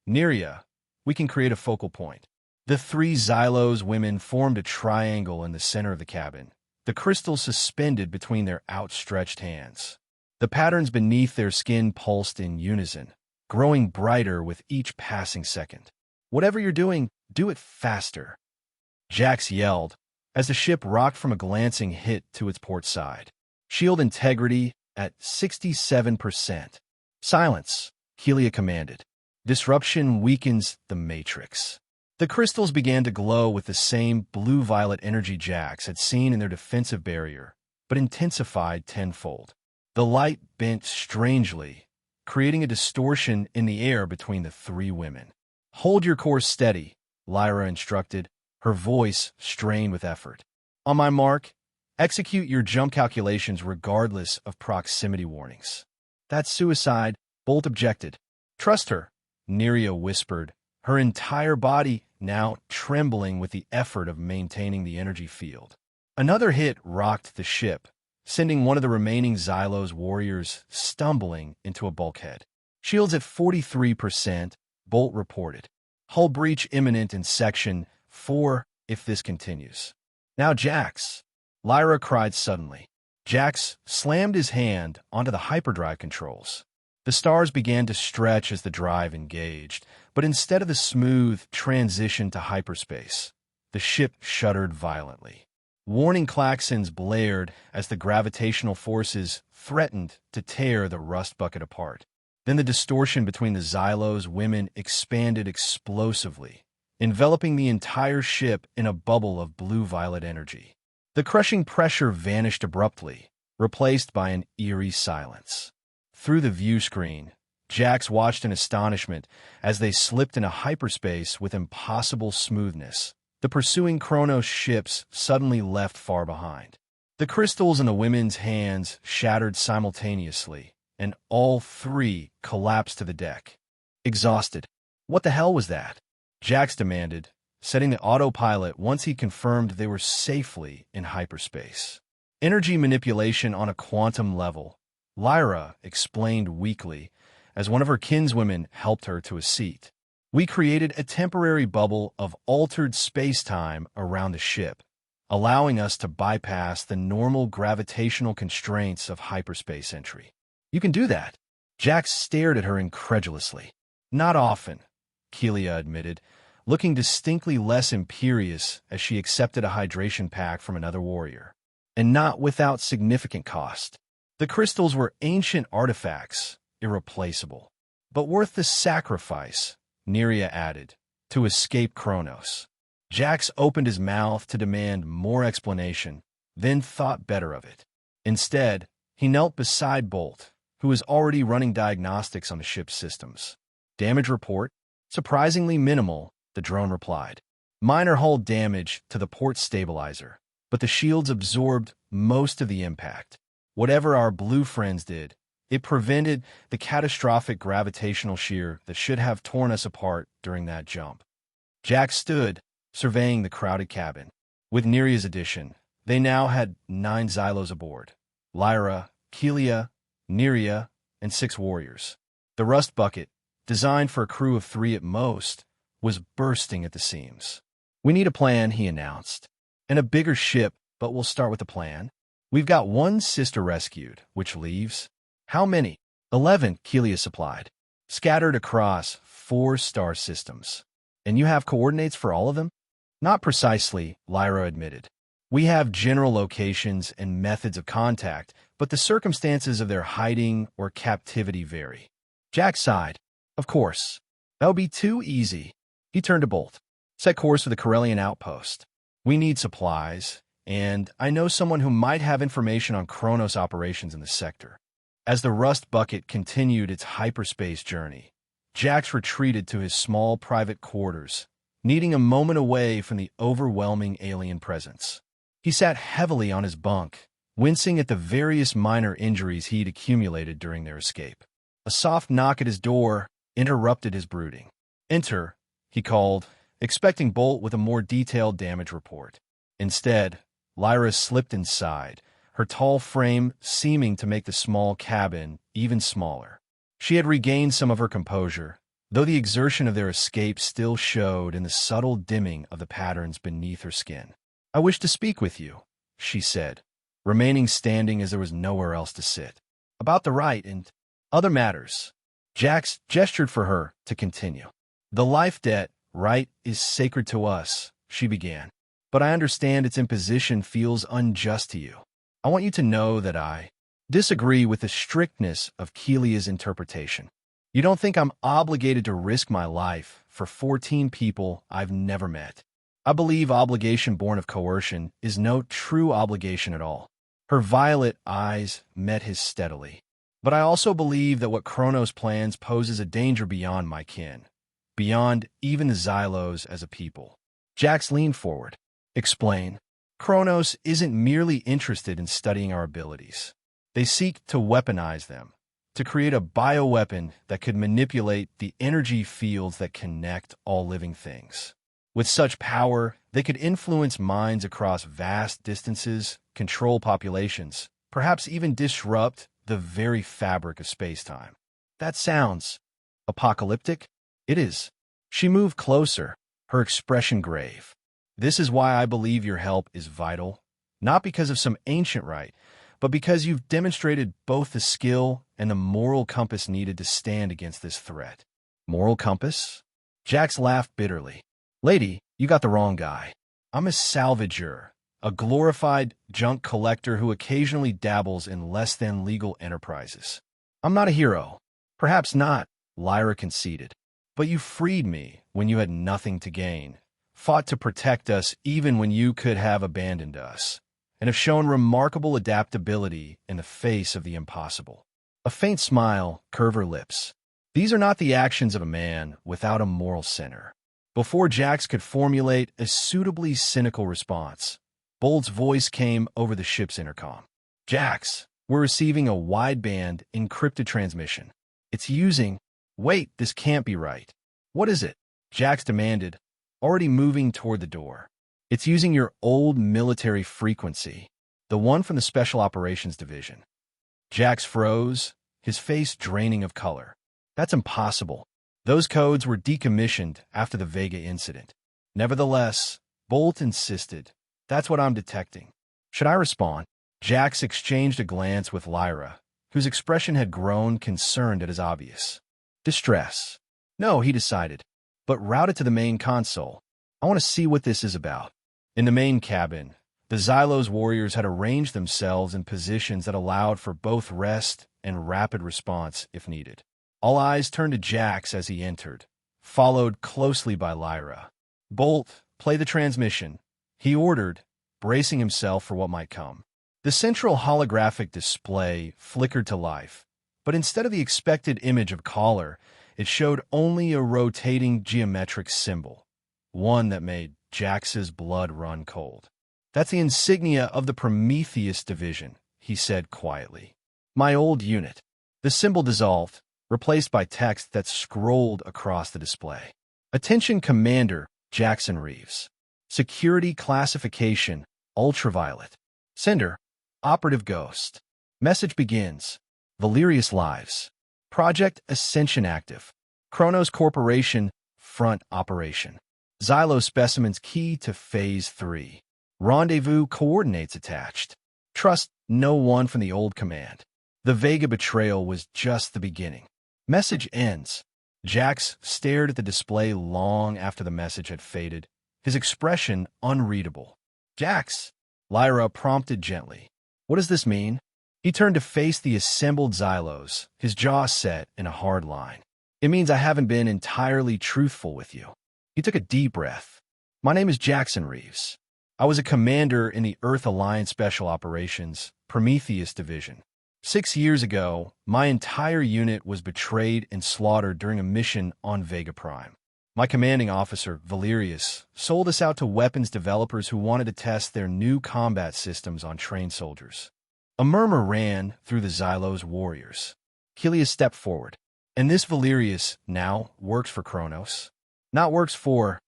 Neria, we can create a focal point." The three Xylos women formed a triangle in the center of the cabin, the crystals suspended between their outstretched hands. The patterns beneath their skin pulsed in unison, growing brighter with each passing second. "Whatever you're doing, do it faster," Jax yelled, as the ship rocked from a glancing hit to its port side. "Shield integrity at 67%. "Silence," Kelia commanded. "Disruption weakens the matrix." The crystals began to glow with the same blue-violet energy Jax had seen in their defensive barrier, but intensified tenfold. The light bent strangely, creating a distortion in the air between the three women. "Hold your course steady," Lyra instructed, her voice strained with effort. "On my mark, execute your jump calculations regardless of proximity warnings." "That's suicide," Bolt objected. "Trust her," Neria whispered, her entire body now trembling with the effort of maintaining the energy field. Another hit rocked the ship, sending one of the remaining Xylos warriors stumbling into a bulkhead. "Shields at 43%, Bolt reported. "Hull breach imminent in Section 4 if this continues." "Now, Jax," Lyra cried suddenly. Jax slammed his hand onto the hyperdrive controls. The stars began to stretch as the drive engaged, but instead of the smooth transition to hyperspace, the ship shuddered violently. Warning klaxons blared as the gravitational forces threatened to tear the rust bucket apart. Then the distortion between the Xylos women expanded explosively, enveloping the entire ship in a bubble of blue-violet energy. The crushing pressure vanished abruptly, replaced by an eerie silence. Through the view screen, Jax watched in astonishment as they slipped into hyperspace with impossible smoothness. The pursuing Kronos ships suddenly left far behind. The crystals in the women's hands shattered simultaneously, and all three collapsed to the deck. Exhausted. "What the hell was that?" Jax demanded, setting the autopilot once he confirmed they were safely in hyperspace. "Energy manipulation on a quantum level," Lyra explained weakly, as one of her kinswomen helped her to a seat. "We created a temporary bubble of altered space-time around the ship, allowing us to bypass the normal gravitational constraints of hyperspace entry." "You can do that?" Jax stared at her incredulously. "Not often," Kelia admitted, looking distinctly less imperious as she accepted a hydration pack from another warrior. "And not without significant cost. The crystals were ancient artifacts, irreplaceable. But worth the sacrifice," Neria added, "to escape Kronos." Jax opened his mouth to demand more explanation, then thought better of it. Instead, he knelt beside Bolt, who was already running diagnostics on the ship's systems. "Damage report? Surprisingly minimal," the drone replied. "Minor hull damage to the port stabilizer, but the shields absorbed most of the impact. Whatever our blue friends did, it prevented the catastrophic gravitational shear that should have torn us apart during that jump." Jack stood, surveying the crowded cabin. With Neria's addition, they now had 9 Xylos aboard: Lyra, Kelia, Neria, and 6 warriors. The rust bucket, designed for a crew of 3 at most, was bursting at the seams. "We need a plan," he announced. "And a bigger ship, but we'll start with the plan." We've got one sister rescued, which leaves... How many? 11, Kelia supplied. Scattered across 4 star systems. And you have coordinates for all of them? Not precisely, Lyra admitted. We have general locations and methods of contact, but the circumstances of their hiding or captivity vary. Jack sighed. Of course. That would be too easy. He turned to Bolt. Set course for the Corellian outpost. We need supplies, and I know someone who might have information on Kronos operations in the sector. As the Rust Bucket continued its hyperspace journey, Jax retreated to his small private quarters, needing a moment away from the overwhelming alien presence. He sat heavily on his bunk, wincing at the various minor injuries he'd accumulated during their escape. A soft knock at his door interrupted his brooding. "Enter," he called, expecting Bolt with a more detailed damage report. Instead, Lyra slipped inside, her tall frame seeming to make the small cabin even smaller. She had regained some of her composure, though the exertion of their escape still showed in the subtle dimming of the patterns beneath her skin. "I wish to speak with you," she said, remaining standing as there was nowhere else to sit. "About the right and other matters." Jax gestured for her to continue. "The life debt, right, is sacred to us," she began. "But I understand its imposition feels unjust to you. I want you to know that I disagree with the strictness of Kelia's interpretation. You don't think I'm obligated to risk my life for 14 people I've never met. I believe obligation born of coercion is no true obligation at all." Her violet eyes met his steadily. "But I also believe that what Kronos plans poses a danger beyond my kin, beyond even the Xylos as a people." Jax leaned forward. "Explain." "Kronos isn't merely interested in studying our abilities. They seek to weaponize them, to create a bioweapon that could manipulate the energy fields that connect all living things. With such power, they could influence minds across vast distances, control populations, perhaps even disrupt the very fabric of space-time." "That sounds apocalyptic." "It is." She moved closer, her expression grave. "This is why I believe your help is vital, not because of some ancient right, but because you've demonstrated both the skill and the moral compass needed to stand against this threat." "Moral compass?" Jax laughed bitterly. "Lady, you got the wrong guy. I'm a salvager, a glorified junk collector who occasionally dabbles in less-than-legal enterprises. I'm not a hero." "Perhaps not," Lyra conceded. "But you freed me when you had nothing to gain, fought to protect us even when you could have abandoned us, and have shown remarkable adaptability in the face of the impossible." A faint smile curved her lips. "These are not the actions of a man without a moral center." Before Jax could formulate a suitably cynical response, Bolt's voice came over the ship's intercom. "Jax, we're receiving a wideband encrypted transmission. It's using..." "Wait, this can't be right." "What is it?" Jax demanded, already moving toward the door. "It's using your old military frequency, the one from the Special Operations Division." Jax froze, his face draining of color. "That's impossible. Those codes were decommissioned after the Vega incident." Nevertheless, Bolt insisted. "That's what I'm detecting." "Should I respond?" Jax exchanged a glance with Lyra, whose expression had grown concerned at his obvious distress. "No," he decided, "but route it to the main console. I want to see what this is about." In the main cabin, the Xylos warriors had arranged themselves in positions that allowed for both rest and rapid response if needed. All eyes turned to Jax as he entered, followed closely by Lyra. "Bolt, play the transmission," he ordered, bracing himself for what might come. The central holographic display flickered to life, but instead of the expected image of caller, it showed only a rotating geometric symbol, one that made Jax's blood run cold. "That's the insignia of the Prometheus Division," he said quietly. "My old unit." The symbol dissolved, replaced by text that scrolled across the display. "Attention Commander Jackson Reeves. Security Classification Ultraviolet. Sender Operative Ghost. Message begins. Valerius Lives. Project Ascension active. Kronos Corporation Front Operation. Xylo specimens key to Phase 3. Rendezvous coordinates attached. Trust No one from the old command. The Vega betrayal was just the beginning. Message ends. Jax stared at the display long after the message had faded, his expression unreadable. Jax, Lyra prompted gently. What does this mean? He turned to face the assembled Xylos, his jaw set in a hard line. It means I haven't been entirely truthful with you. He took a deep breath. My name is Jackson Reeves. I was a commander in the Earth Alliance Special Operations, Prometheus Division. 6 years ago, my entire unit was betrayed and slaughtered during a mission on Vega Prime. My commanding officer, Valerius, sold us out to weapons developers who wanted to test their new combat systems on trained soldiers. A murmur ran through the Xylos warriors. Kelia stepped forward. And this Valerius now works for Kronos. Not works for,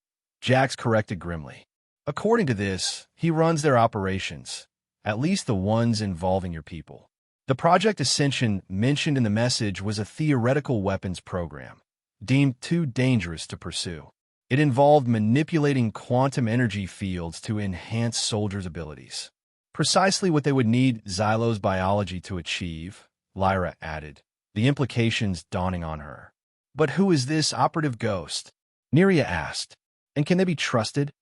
Jax corrected grimly. According to this, he runs their operations, at least the ones involving your people. The Project Ascension mentioned in the message was a theoretical weapons program, deemed too dangerous to pursue. It involved manipulating quantum energy fields to enhance soldiers' abilities. Precisely what they would need Xylos biology to achieve, Lyra added, the implications dawning on her. But who is this operative ghost? Neria asked. And can they be trusted?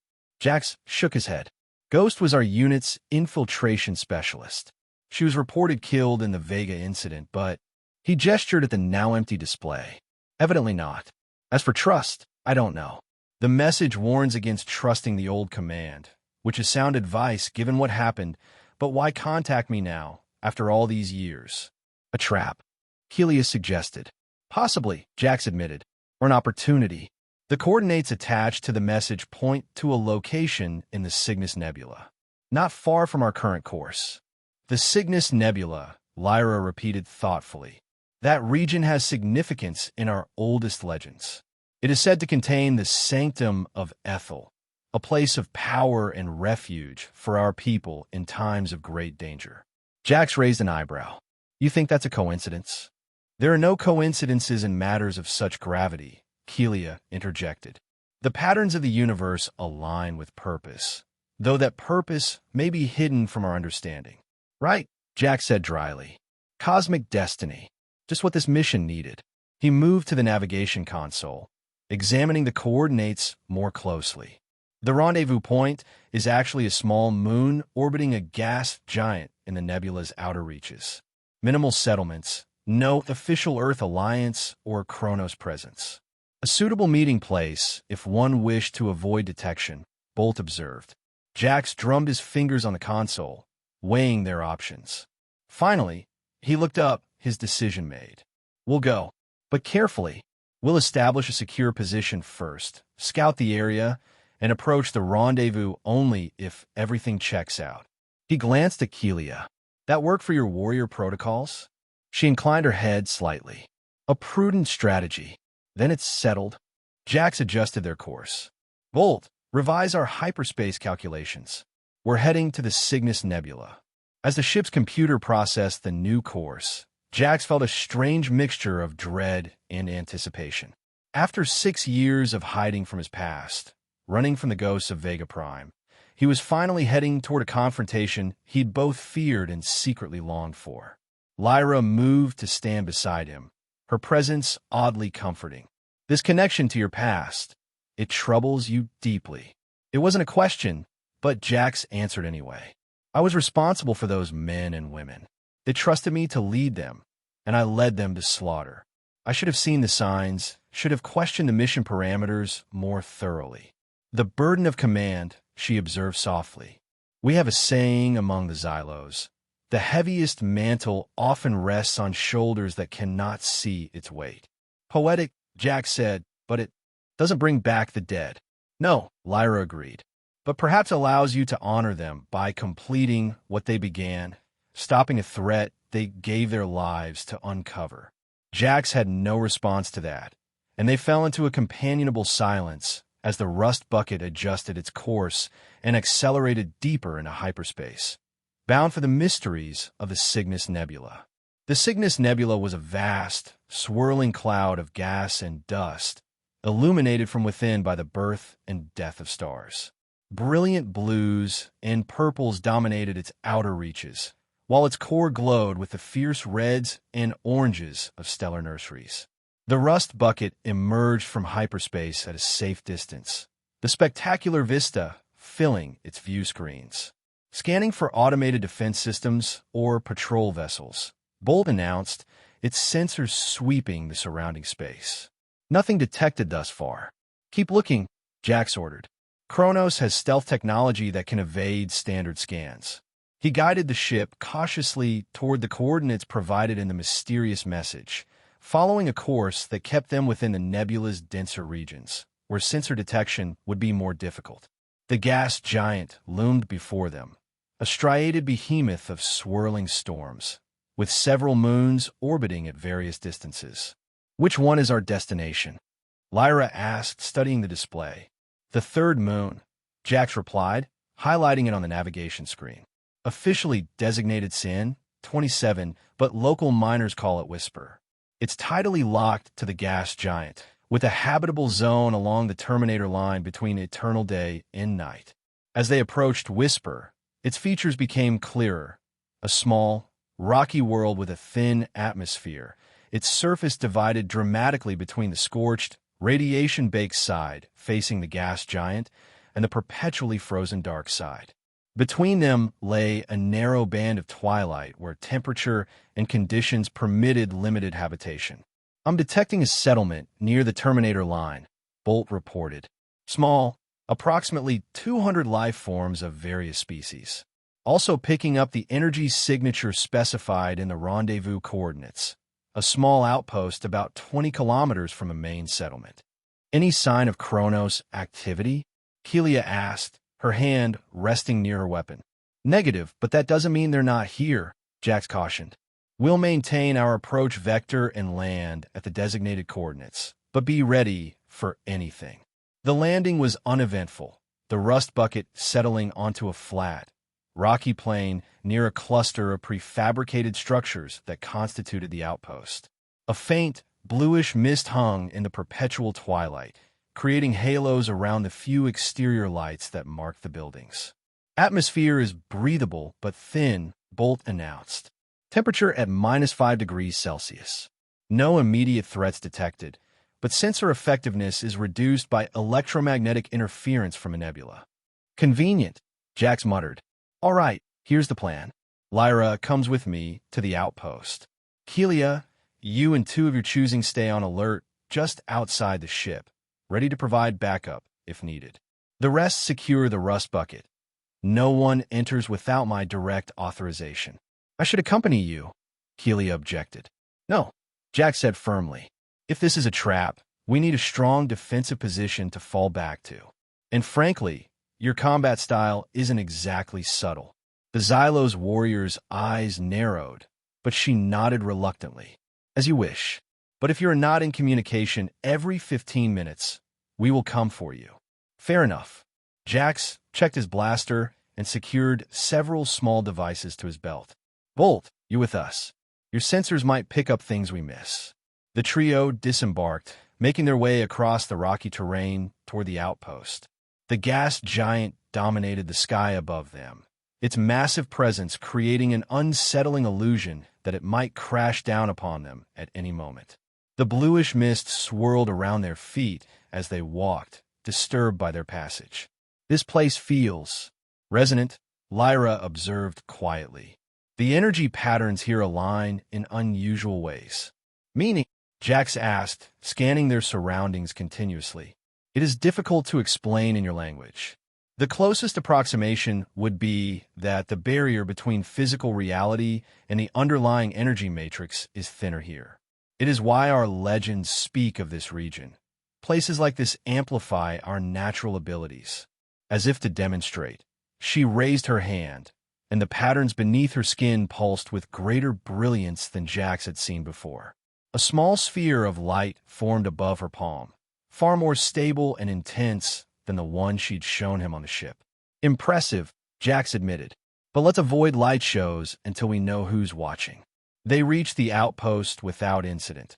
Jax shook his head. Ghost was our unit's infiltration specialist. She was reported killed in the Vega incident, but he gestured at the now-empty display. Evidently not. As for trust, I don't know. The message warns against trusting the old command, which is sound advice given what happened, but why contact me now, after all these years? A trap, Kelia suggested. Possibly, Jax admitted, or an opportunity. The coordinates attached to the message point to a location in the Cygnus Nebula, not far from our current course. The Cygnus Nebula, Lyra repeated thoughtfully. That region has significance in our oldest legends. It is said to contain the Sanctum of Ethel, a place of power and refuge for our people in times of great danger. Jax raised an eyebrow. You think that's a coincidence? There are no coincidences in matters of such gravity, Kelia interjected. The patterns of the universe align with purpose, though that purpose may be hidden from our understanding. Right, Jax said dryly. Cosmic destiny. Just what this mission needed. He moved to the navigation console, examining the coordinates more closely. The rendezvous point is actually a small moon orbiting a gas giant in the nebula's outer reaches. Minimal settlements, no official Earth Alliance or Kronos presence. A suitable meeting place if one wished to avoid detection, Bolt observed. Jax drummed his fingers on the console, weighing their options. Finally, he looked up, his decision made. We'll go, but carefully. We'll establish a secure position first, scout the area, and approach the rendezvous only if everything checks out. He glanced at Kelia. That work for your warrior protocols? She inclined her head slightly. A prudent strategy. Then it's settled. Jax adjusted their course. Bolt, revise our hyperspace calculations. We're heading to the Cygnus Nebula. As the ship's computer processed the new course, Jax felt a strange mixture of dread and anticipation. After 6 years of hiding from his past, running from the ghosts of Vega Prime, he was finally heading toward a confrontation he'd both feared and secretly longed for. Lyra moved to stand beside him, her presence oddly comforting. This connection to your past, it troubles you deeply. It wasn't a question, but Jax answered anyway. I was responsible for those men and women. They trusted me to lead them, and I led them to slaughter. I should have seen the signs, should have questioned the mission parameters more thoroughly. The burden of command, she observed softly. We have a saying among the Xylos. The heaviest mantle often rests on shoulders that cannot see its weight. Poetic, Jax said, but it doesn't bring back the dead. No, Lyra agreed, but perhaps allows you to honor them by completing what they began, stopping a threat they gave their lives to uncover. Jax had no response to that, and they fell into a companionable silence as the rust bucket adjusted its course and accelerated deeper into hyperspace, bound for the mysteries of the Cygnus Nebula. The Cygnus Nebula was a vast, swirling cloud of gas and dust, illuminated from within by the birth and death of stars. Brilliant blues and purples dominated its outer reaches, while its core glowed with the fierce reds and oranges of stellar nurseries. The rust bucket emerged from hyperspace at a safe distance, the spectacular vista filling its view screens. Scanning for automated defense systems or patrol vessels, Bolt announced, its sensors sweeping the surrounding space. Nothing detected thus far. Keep looking, Jax ordered. Kronos has stealth technology that can evade standard scans. He guided the ship cautiously toward the coordinates provided in the mysterious message, following a course that kept them within the nebula's denser regions, where sensor detection would be more difficult. The gas giant loomed before them, a striated behemoth of swirling storms, with several moons orbiting at various distances. "Which one is our destination?" Lyra asked, studying the display. "The third moon," Jax replied, highlighting it on the navigation screen. "Officially designated Sin 27, but local miners call it Whisper. It's tidally locked to the gas giant, with a habitable zone along the Terminator line between eternal day and night." As they approached Whisper, its features became clearer. A small, rocky world with a thin atmosphere, its surface divided dramatically between the scorched, radiation-baked side facing the gas giant and the perpetually frozen dark side. Between them lay a narrow band of twilight where temperature and conditions permitted limited habitation. "I'm detecting a settlement near the Terminator line," Bolt reported. "Small, approximately 200 life forms of various species. Also picking up the energy signature specified in the rendezvous coordinates, a small outpost about 20 kilometers from a main settlement." "Any sign of Kronos activity?" Kelia asked, her hand resting near her weapon. "Negative, but that doesn't mean they're not here," Jax cautioned. "We'll maintain our approach vector and land at the designated coordinates, but be ready for anything." The landing was uneventful, the rust bucket settling onto a flat, rocky plain near a cluster of prefabricated structures that constituted the outpost. A faint, bluish mist hung in the perpetual twilight, creating halos around the few exterior lights that marked the buildings. "Atmosphere is breathable but thin," Bolt announced. "Temperature at -5 degrees Celsius. No immediate threats detected, but sensor effectiveness is reduced by electromagnetic interference from a nebula." "Convenient," Jax muttered. "All right, here's the plan. Lyra comes with me to the outpost. Kelia, you and two of your choosing stay on alert just outside the ship, ready to provide backup if needed. The rest secure the rust bucket. No one enters without my direct authorization." "I should accompany you," Kelia objected. "No," Jack said firmly. "If this is a trap, we need a strong defensive position to fall back to. And frankly, your combat style isn't exactly subtle." The Xylos warrior's eyes narrowed, but she nodded reluctantly. "As you wish. But if you're not in communication every 15 minutes, we will come for you." "Fair enough." Jax checked his blaster and secured several small devices to his belt. "Bolt, you with us. Your sensors might pick up things we miss." The trio disembarked, making their way across the rocky terrain toward the outpost. The gas giant dominated the sky above them, its massive presence creating an unsettling illusion that it might crash down upon them at any moment. The bluish mist swirled around their feet as they walked, disturbed by their passage. "This place feels resonant," Lyra observed quietly. "The energy patterns here align in unusual ways." "Meaning?" Jax asked, scanning their surroundings continuously. "It is difficult to explain in your language. The closest approximation would be that the barrier between physical reality and the underlying energy matrix is thinner here. It is why our legends speak of this region. Places like this amplify our natural abilities." As if to demonstrate, she raised her hand, and the patterns beneath her skin pulsed with greater brilliance than Jax had seen before. A small sphere of light formed above her palm, far more stable and intense than the one she'd shown him on the ship. "Impressive," Jax admitted, "but let's avoid light shows until we know who's watching." They reached the outpost without incident,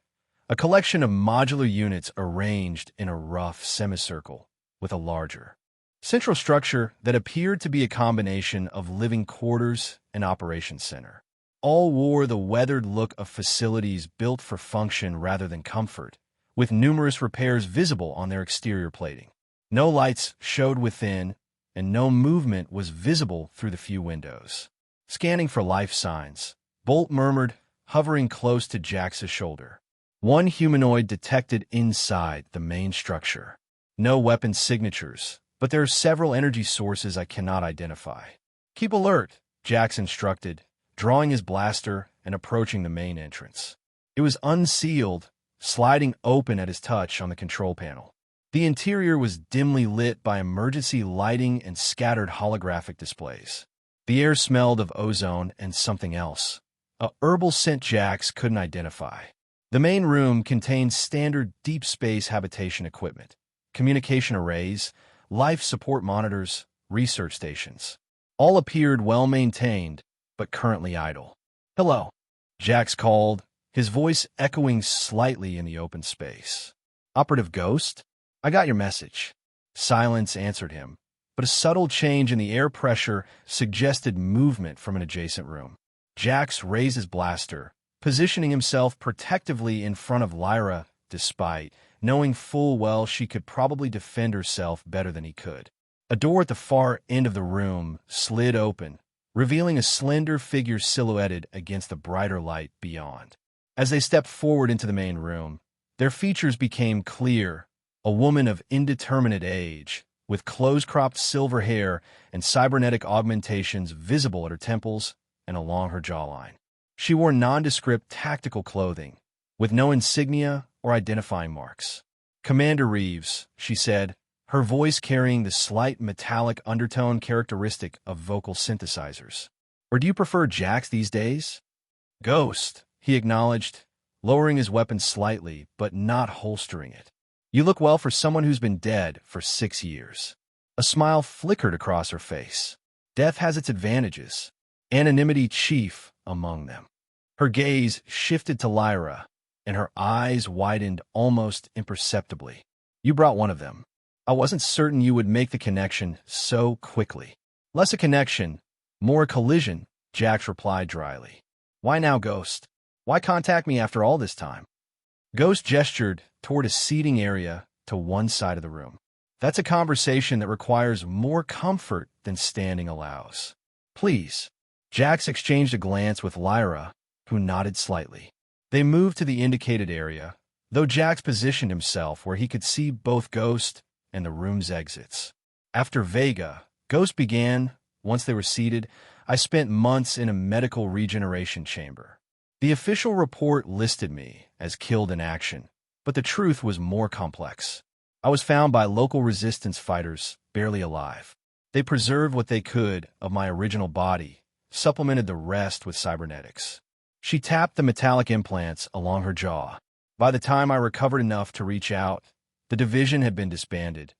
a collection of modular units arranged in a rough semicircle with a larger, central structure that appeared to be a combination of living quarters and operations center. All wore the weathered look of facilities built for function rather than comfort, with numerous repairs visible on their exterior plating. No lights showed within, and no movement was visible through the few windows. Scanning for life signs, Bolt murmured, hovering close to Jax's shoulder. One humanoid detected inside the main structure. No weapon signatures, but there are several energy sources I cannot identify. Keep alert, Jax instructed, drawing his blaster and approaching the main entrance. It was unsealed, sliding open at his touch on the control panel. The interior was dimly lit by emergency lighting and scattered holographic displays. The air smelled of ozone and something else, a herbal scent Jax couldn't identify. The main room contained standard deep space habitation equipment, communication arrays, life support monitors, research stations. All appeared well-maintained, but currently idle. "Hello," Jax called, his voice echoing slightly in the open space. "Operative Ghost? I got your message." Silence answered him, but a subtle change in the air pressure suggested movement from an adjacent room. Jax raised his blaster, positioning himself protectively in front of Lyra, despite knowing full well she could probably defend herself better than he could. A door at the far end of the room slid open, revealing a slender figure silhouetted against the brighter light beyond. As they stepped forward into the main room, their features became clear, a woman of indeterminate age, with close-cropped silver hair and cybernetic augmentations visible at her temples and along her jawline. She wore nondescript tactical clothing, with no insignia or identifying marks. "Commander Reeves," she said, her voice carrying the slight metallic undertone characteristic of vocal synthesizers. "Or do you prefer Jax these days?" "Ghost," he acknowledged, lowering his weapon slightly but not holstering it. "You look well for someone who's been dead for 6 years." A smile flickered across her face. Death has its advantages, anonymity chief among them. Her gaze shifted to Lyra, and her eyes widened almost imperceptibly. "You brought one of them. I wasn't certain you would make the connection so quickly." "Less a connection, more a collision," Jax replied dryly. "Why now, Ghost? Why contact me after all this time?" Ghost gestured toward a seating area to one side of the room. "That's a conversation that requires more comfort than standing allows. Please." Jax exchanged a glance with Lyra, who nodded slightly. They moved to the indicated area, though Jax positioned himself where he could see both Ghost and the room's exits. "After Vega," Ghost began, once they were seated, "I spent months in a medical regeneration chamber. The official report listed me as killed in action, but the truth was more complex. I was found by local resistance fighters, barely alive. They preserved what they could of my original body, supplemented the rest with cybernetics." She tapped the metallic implants along her jaw. "By the time I recovered enough to reach out, the division had been disbanded,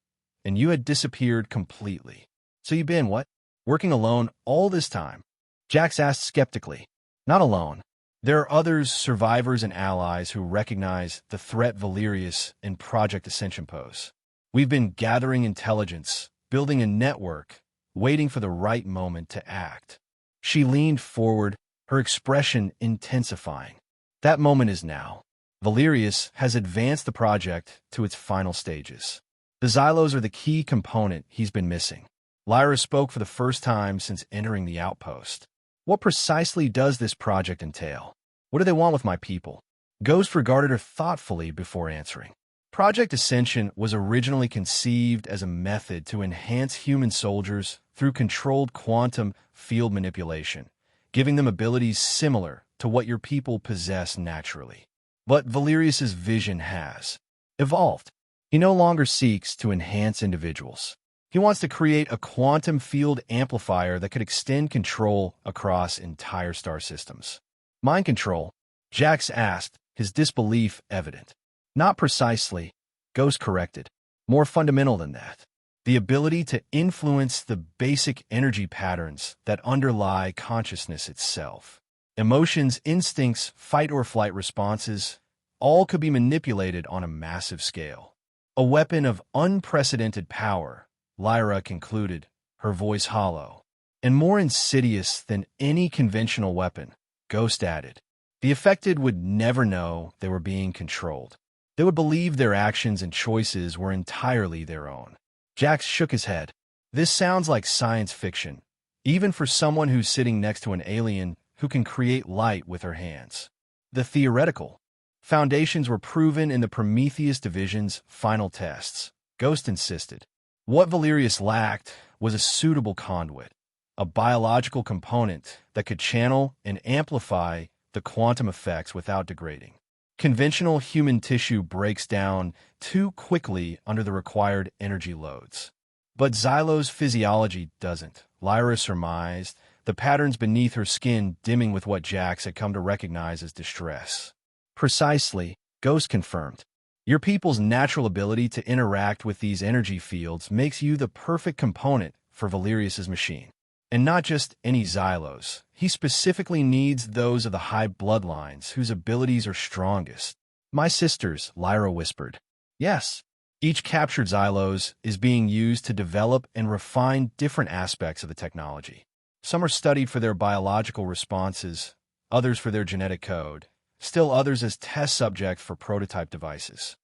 and you had disappeared completely. So you've been, what, working alone all this time?" Jax asked skeptically. "Not alone. There are others, survivors and allies, who recognize the threat Valerius and Project Ascension pose. We've been gathering intelligence, building a network, waiting for the right moment to act." She leaned forward, her expression intensifying. "That moment is now. Valerius has advanced the project to its final stages. The Xylos are the key component he's been missing." Lyra spoke for the first time since entering the outpost. "What precisely does this project entail? What do they want with my people?" Ghost regarded her thoughtfully before answering. Project Ascension was originally conceived as a method to enhance human soldiers through controlled quantum field manipulation, giving them abilities similar to what your people possess naturally. But Valerius's vision has evolved. He no longer seeks to enhance individuals. He wants to create a quantum field amplifier that could extend control across entire star systems. "Mind control?" Jax asked, his disbelief evident. "Not precisely," Ghost corrected. "More fundamental than that. The ability to influence the basic energy patterns that underlie consciousness itself. Emotions, instincts, fight or flight responses, all could be manipulated on a massive scale. A weapon of unprecedented power, Lyra concluded, her voice hollow. And more insidious than any conventional weapon, Ghost added. The affected would never know they were being controlled. They would believe their actions and choices were entirely their own. Jax shook his head. This sounds like science fiction, even for someone who's sitting next to an alien who can create light with her hands. The theoretical foundations were proven in the Prometheus Division's final tests, Ghost insisted. What Valerius lacked was a suitable conduit, a biological component that could channel and amplify the quantum effects without degrading. Conventional human tissue breaks down too quickly under the required energy loads. But Xylo's physiology doesn't, Lyra surmised, the patterns beneath her skin dimming with what Jax had come to recognize as distress. Precisely, Ghost confirmed. Your people's natural ability to interact with these energy fields makes you the perfect component for Valerius's machine. And not just any Xylos. He specifically needs those of the high bloodlines whose abilities are strongest. My sisters, Lyra whispered. Yes. Each captured Xylos is being used to develop and refine different aspects of the technology. Some are studied for their biological responses, others for their genetic code, still others as test subjects for prototype devices.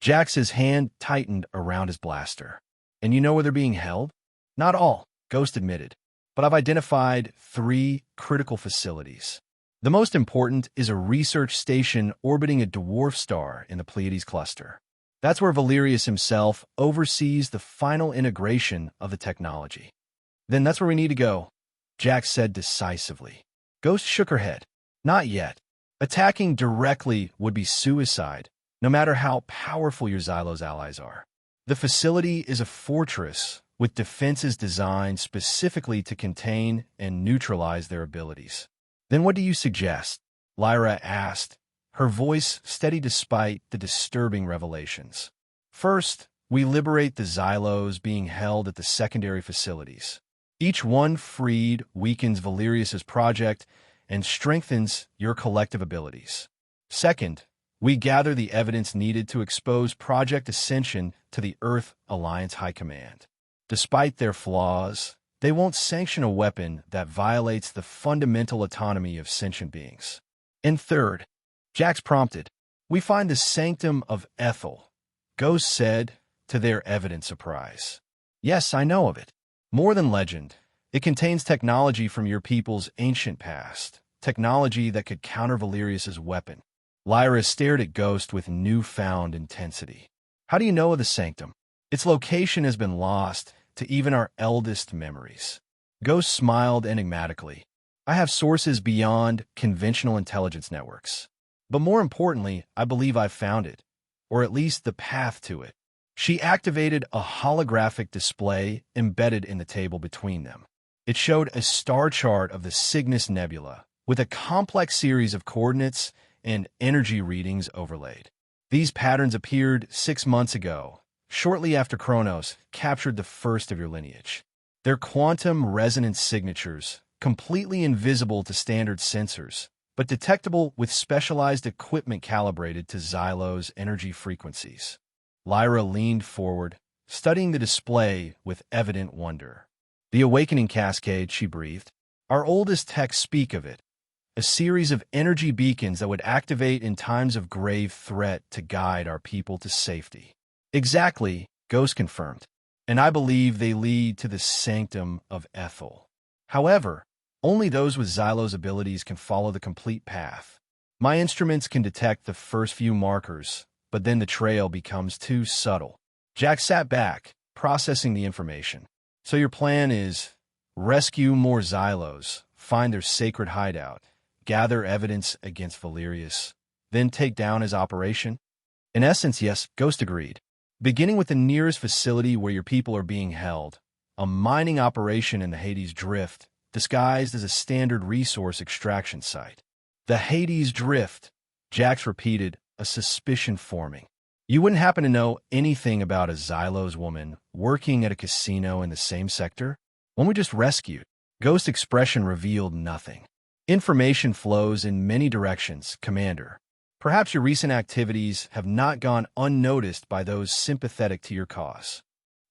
Jax's hand tightened around his blaster. And you know where they're being held? Not all, Ghost admitted. But I've identified 3 critical facilities. The most important is a research station orbiting a dwarf star in the Pleiades cluster. That's where Valerius himself oversees the final integration of the technology. Then that's where we need to go, Jax said decisively. Ghost shook her head. Not yet. Attacking directly would be suicide, no matter how powerful your Xylos allies are. The facility is a fortress with defenses designed specifically to contain and neutralize their abilities. Then what do you suggest? Lyra asked, her voice steady despite the disturbing revelations. First, we liberate the Xylos being held at the secondary facilities. Each one freed weakens Valerius's project and strengthens your collective abilities. Second, we gather the evidence needed to expose Project Ascension to the Earth Alliance High Command. Despite their flaws, they won't sanction a weapon that violates the fundamental autonomy of sentient beings. And third, Jax prompted, we find the sanctum of Ethel, Ghost said, to their evident surprise. Yes, I know of it. More than legend, it contains technology from your people's ancient past, technology that could counter Valerius's weapon. Lyra stared at Ghost with newfound intensity. How do you know of the sanctum? Its location has been lost to even our eldest memories. Ghost smiled enigmatically. I have sources beyond conventional intelligence networks. But more importantly, I believe I've found it, or at least the path to it. She activated a holographic display embedded in the table between them. It showed a star chart of the Cygnus Nebula, with a complex series of coordinates and energy readings overlaid. These patterns appeared 6 months ago, shortly after Kronos captured the first of your lineage. Their quantum resonance signatures, completely invisible to standard sensors, but detectable with specialized equipment calibrated to Xylo's energy frequencies. Lyra leaned forward, studying the display with evident wonder. The awakening cascade, she breathed. Our oldest texts speak of it, a series of energy beacons that would activate in times of grave threat to guide our people to safety. Exactly, Ghost confirmed, and I believe they lead to the sanctum of Ethel. However, only those with Xylo's abilities can follow the complete path. My instruments can detect the first few markers, but then the trail becomes too subtle. Jax sat back, processing the information. So your plan is rescue more Xylos, find their sacred hideout, gather evidence against Valerius, then take down his operation? In essence, yes, Ghost agreed. Beginning with the nearest facility where your people are being held, a mining operation in the Hades Drift, disguised as a standard resource extraction site. The Hades Drift, Jax repeated, a suspicion forming. You wouldn't happen to know anything about a Xylos woman working at a casino in the same sector? One we just rescued. Ghost's expression revealed nothing. Information flows in many directions, Commander. Perhaps your recent activities have not gone unnoticed by those sympathetic to your cause.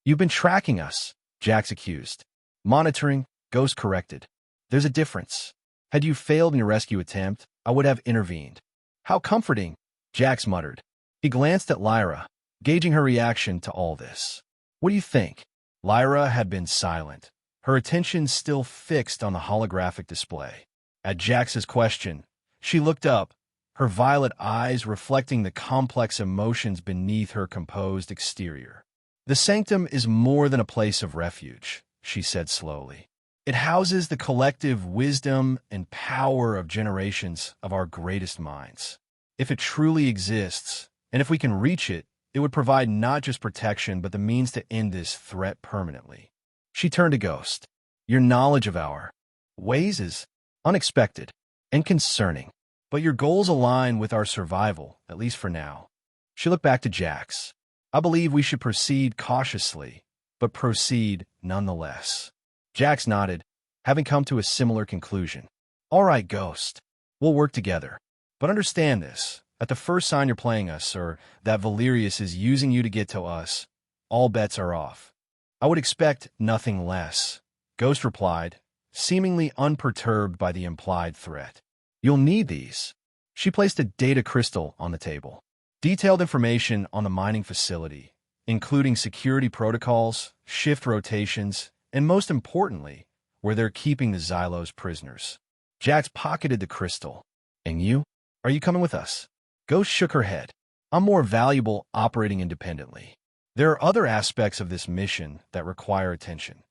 You've been tracking us, Jax accused. Monitoring, Ghost corrected. There's a difference. Had you failed in your rescue attempt, I would have intervened. How comforting, Jax muttered. He glanced at Lyra, gauging her reaction to all this. What do you think? Lyra had been silent, her attention still fixed on the holographic display. At Jax's question, she looked up, her violet eyes reflecting the complex emotions beneath her composed exterior. The sanctum is more than a place of refuge, she said slowly. It houses the collective wisdom and power of generations of our greatest minds. If it truly exists, and if we can reach it, it would provide not just protection but the means to end this threat permanently. She turned to Ghost. Your knowledge of our ways is unexpected and concerning, but your goals align with our survival, at least for now. She looked back to Jax. I believe we should proceed cautiously, but proceed nonetheless. Jax nodded, having come to a similar conclusion. All right, Ghost. We'll work together. But understand this. At the first sign you're playing us, or that Valerius is using you to get to us, all bets are off. I would expect nothing less, Ghost replied, seemingly unperturbed by the implied threat. You'll need these. She placed a data crystal on the table. Detailed information on the mining facility, including security protocols, shift rotations, and most importantly, where they're keeping the Xylos prisoners. Jax pocketed the crystal. And you? Are you coming with us? Ghost shook her head. I'm more valuable operating independently. There are other aspects of this mission that require attention.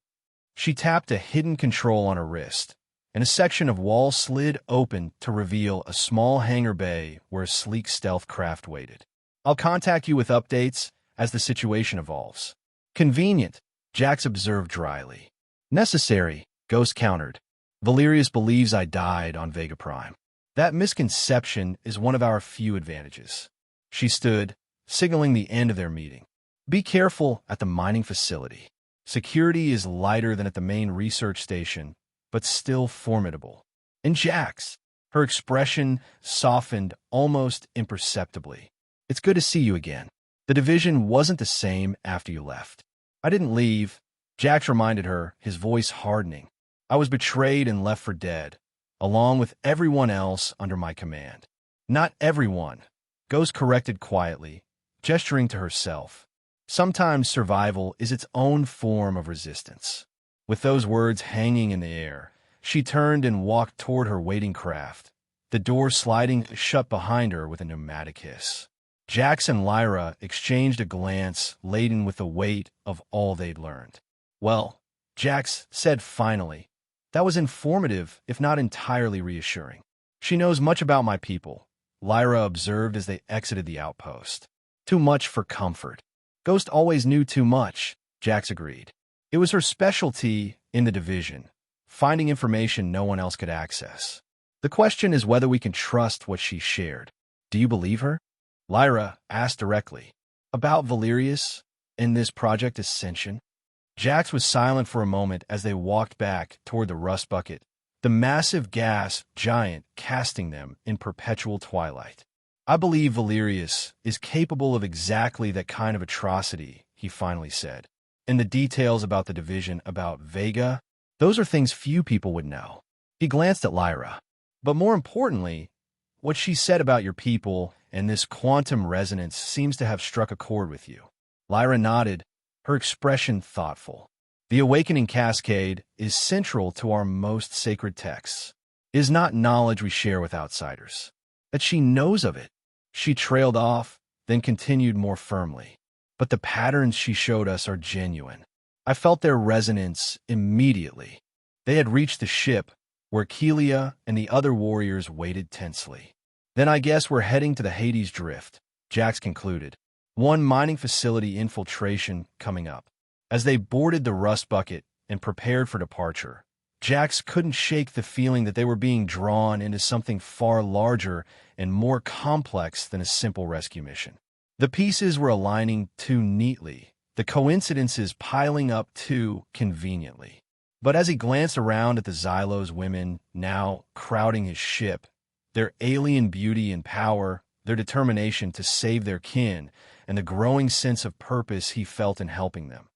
She tapped a hidden control on her wrist, and a section of wall slid open to reveal a small hangar bay where a sleek stealth craft waited. I'll contact you with updates as the situation evolves. Convenient, Jax observed dryly. Necessary, Ghost countered. Valerius believes I died on Vega Prime. That misconception is one of our few advantages. She stood, signaling the end of their meeting. Be careful at the mining facility. Security is lighter than at the main research station, but still formidable. And Jax, her expression softened almost imperceptibly. It's good to see you again. The division wasn't the same after you left. I didn't leave, Jax reminded her, his voice hardening. I was betrayed and left for dead, along with everyone else under my command. Not everyone, Ghost corrected quietly, gesturing to herself. Sometimes survival is its own form of resistance. With those words hanging in the air, she turned and walked toward her waiting craft, the door sliding shut behind her with a pneumatic hiss. Jax and Lyra exchanged a glance laden with the weight of all they'd learned. Well, Jax said finally, that was informative, if not entirely reassuring. She knows much about my people, Lyra observed as they exited the outpost. Too much for comfort. Ghost always knew too much, Jax agreed. It was her specialty in the division, finding information no one else could access. The question is whether we can trust what she shared. Do you believe her? Lyra asked directly. About Valerius and this Project Ascension? Jax was silent for a moment as they walked back toward the rust bucket, the massive gas giant casting them in perpetual twilight. I believe Valerius is capable of exactly that kind of atrocity, he finally said. And the details about the division, about Vega, those are things few people would know. He glanced at Lyra. But more importantly, what she said about your people and this quantum resonance seems to have struck a chord with you. Lyra nodded, her expression thoughtful. The awakening cascade is central to our most sacred texts. It is not knowledge we share with outsiders. That she knows of it. She trailed off, then continued more firmly. But the patterns she showed us are genuine. I felt their resonance immediately. They had reached the ship, where Kelia and the other warriors waited tensely. Then I guess we're heading to the Hades Drift, Jax concluded. One mining facility infiltration coming up. As they boarded the rust bucket and prepared for departure, Jax couldn't shake the feeling that they were being drawn into something far larger and more complex than a simple rescue mission. The pieces were aligning too neatly, the coincidences piling up too conveniently. But as he glanced around at the Xylos women now crowding his ship, their alien beauty and power, their determination to save their kin, and the growing sense of purpose he felt in helping them,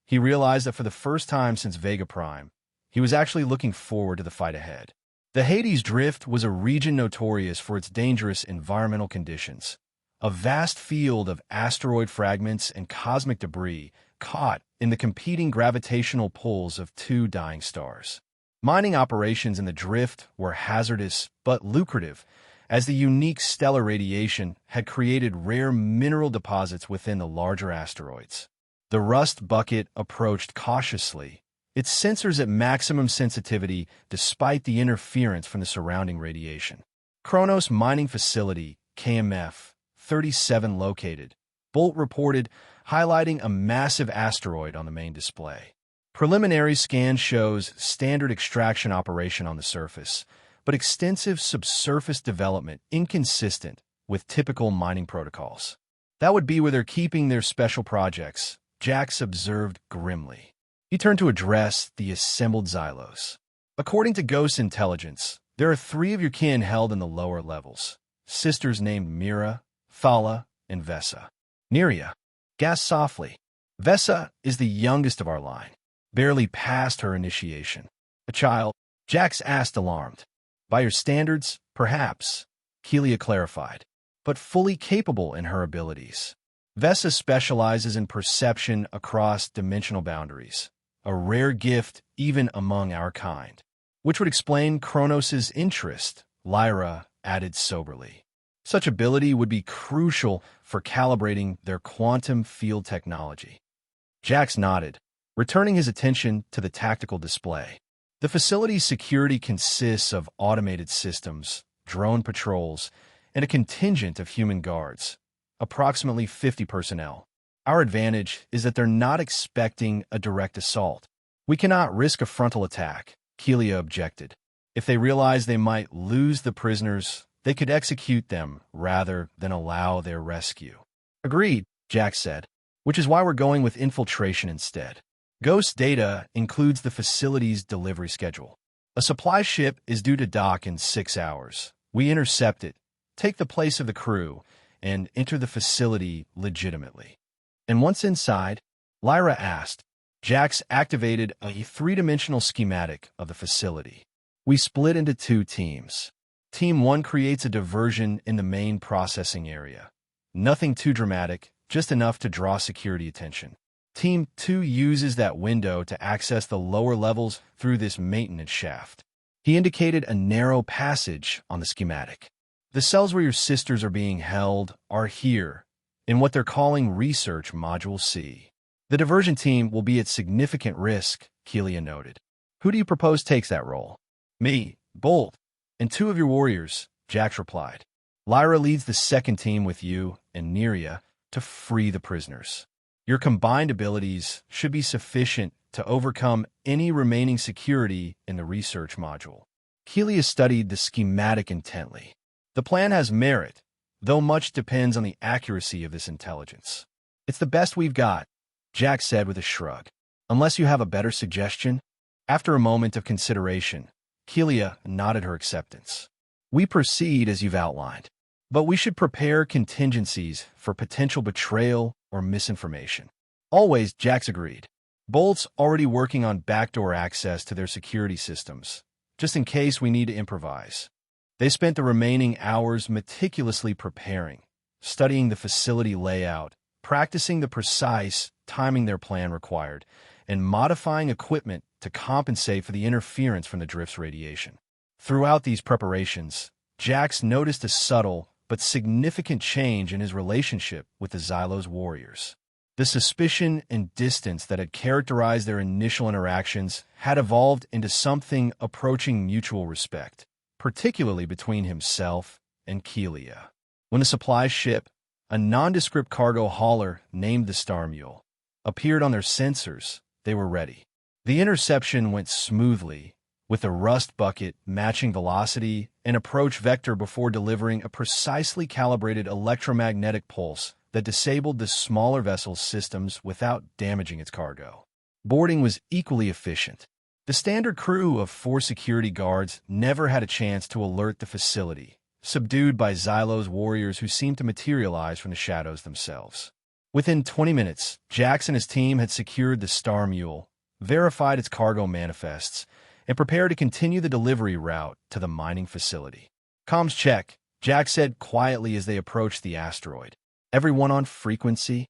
He realized that for the first time since Vega Prime, he was actually looking forward to the fight ahead. The Hades Drift was a region notorious for its dangerous environmental conditions, a vast field of asteroid fragments and cosmic debris caught in the competing gravitational pulls of two dying stars. Mining operations in the drift were hazardous but lucrative, as the unique stellar radiation had created rare mineral deposits within the larger asteroids. The rust bucket approached cautiously, its sensors at maximum sensitivity despite the interference from the surrounding radiation. Kronos Mining Facility, KMF 37 located, Bolt reported, highlighting a massive asteroid on the main display. Preliminary scan shows standard extraction operation on the surface, but extensive subsurface development inconsistent with typical mining protocols. That would be where they're keeping their special projects, Jax observed grimly. He turned to address the assembled Xylos. According to Ghost Intelligence, there are 3 of your kin held in the lower levels, sisters named Mira, Thala, and Vesa. Neria gasped softly. Vesa is the youngest of our line, barely past her initiation. A child, Jax asked, alarmed. By your standards, perhaps, Kelia clarified, but fully capable in her abilities. Vesa specializes in perception across dimensional boundaries, a rare gift even among our kind, which would explain Kronos' interest, Lyra added soberly. Such ability would be crucial for calibrating their quantum field technology. Jax nodded, returning his attention to the tactical display. The facility's security consists of automated systems, drone patrols, and a contingent of human guards, approximately 50 personnel. Our advantage is that they're not expecting a direct assault. We cannot risk a frontal attack, Kelia objected. If they realize they might lose the prisoners, they could execute them rather than allow their rescue. Agreed, Jax said, which is why we're going with infiltration instead. Ghost data includes the facility's delivery schedule. A supply ship is due to dock in 6 hours. We intercept it, take the place of the crew, and enter the facility legitimately. And once inside, Lyra asked, Jax activated a 3-dimensional schematic of the facility. We split into 2 teams. Team 1 creates a diversion in the main processing area. Nothing too dramatic, just enough to draw security attention. Team 2 uses that window to access the lower levels through this maintenance shaft. He indicated a narrow passage on the schematic. The cells where your sisters are being held are here, in what they're calling Research Module C. The diversion team will be at significant risk, Kelia noted. Who do you propose takes that role? Me, Bolt, and 2 of your warriors, Jax replied. Lyra leads the second team with you and Neria to free the prisoners. Your combined abilities should be sufficient to overcome any remaining security in the research module. Kelia studied the schematic intently. The plan has merit, though much depends on the accuracy of this intelligence. It's the best we've got, Jax said with a shrug. Unless you have a better suggestion? After a moment of consideration, Kelia nodded her acceptance. We proceed as you've outlined, but we should prepare contingencies for potential betrayal or misinformation. Always, Jax agreed. Bolt's already working on backdoor access to their security systems, just in case we need to improvise. They spent the remaining hours meticulously preparing, studying the facility layout, practicing the precise timing their plan required, and modifying equipment to compensate for the interference from the drift's radiation. Throughout these preparations, Jax noticed a subtle but significant change in his relationship with the Xylos warriors. The suspicion and distance that had characterized their initial interactions had evolved into something approaching mutual respect, particularly between himself and Kelia. When the supply ship, a nondescript cargo hauler named the Star Mule, appeared on their sensors, they were ready. The interception went smoothly, with the rust bucket matching velocity and approach vector before delivering a precisely calibrated electromagnetic pulse that disabled the smaller vessel's systems without damaging its cargo. Boarding was equally efficient. The standard crew of 4 security guards never had a chance to alert the facility, subdued by Xylos warriors who seemed to materialize from the shadows themselves. Within 20 minutes, Jax and his team had secured the Star Mule, verified its cargo manifests, and prepared to continue the delivery route to the mining facility. "Comms check," Jax said quietly as they approached the asteroid. "Everyone on frequency?"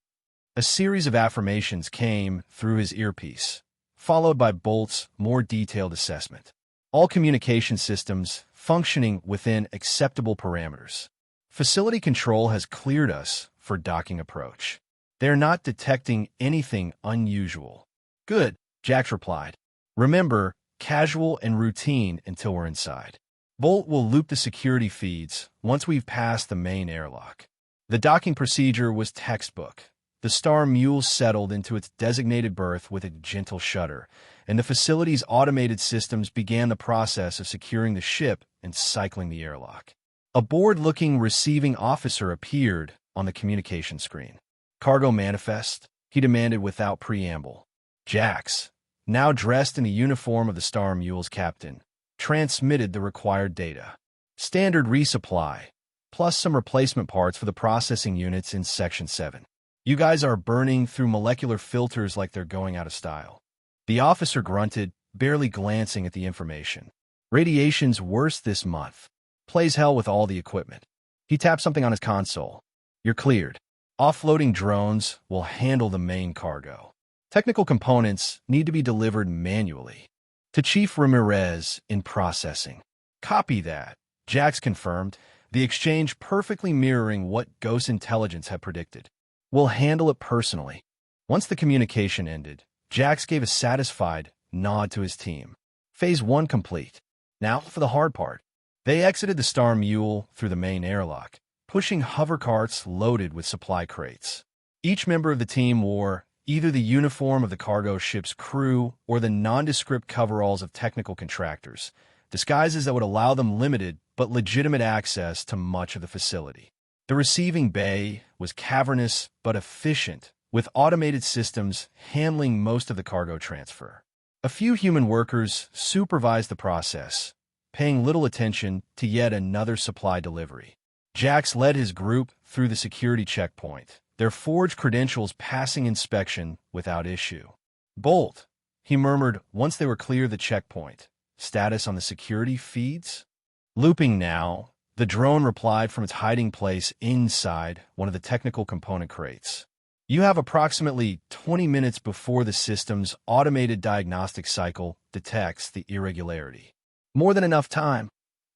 A series of affirmations came through his earpiece, followed by Bolt's more detailed assessment. "All communication systems functioning within acceptable parameters. Facility control has cleared us for docking approach. They're not detecting anything unusual." "Good," Jax replied. "Remember, casual and routine until we're inside. Bolt will loop the security feeds once we've passed the main airlock." The docking procedure was textbook. The Star Mule settled into its designated berth with a gentle shudder, and the facility's automated systems began the process of securing the ship and cycling the airlock. A bored-looking receiving officer appeared on the communication screen. "Cargo manifest?" he demanded without preamble. Jax, now dressed in the uniform of the Star Mule's captain, transmitted the required data. "Standard resupply, plus some replacement parts for the processing units in Section 7. You guys are burning through molecular filters like they're going out of style." The officer grunted, barely glancing at the information. "Radiation's worse this month. Plays hell with all the equipment." He tapped something on his console. "You're cleared. Offloading drones will handle the main cargo. Technical components need to be delivered manually. To Chief Ramirez in processing." "Copy that," Jax confirmed, the exchange perfectly mirroring what Ghost Intelligence had predicted. "We'll handle it personally." Once the communication ended, Jax gave a satisfied nod to his team. Phase 1 complete. Now for the hard part. They exited the Star Mule through the main airlock, pushing hover carts loaded with supply crates. Each member of the team wore either the uniform of the cargo ship's crew or the nondescript coveralls of technical contractors, disguises that would allow them limited but legitimate access to much of the facility. The receiving bay was cavernous but efficient, with automated systems handling most of the cargo transfer. A few human workers supervised the process, paying little attention to yet another supply delivery. Jax led his group through the security checkpoint, their forged credentials passing inspection without issue. "Bolt," he murmured once they were clear of the checkpoint. "Status on the security feeds?" "Looping now," the drone replied from its hiding place inside one of the technical component crates. "You have approximately 20 minutes before the system's automated diagnostic cycle detects the irregularity." "More than enough time,"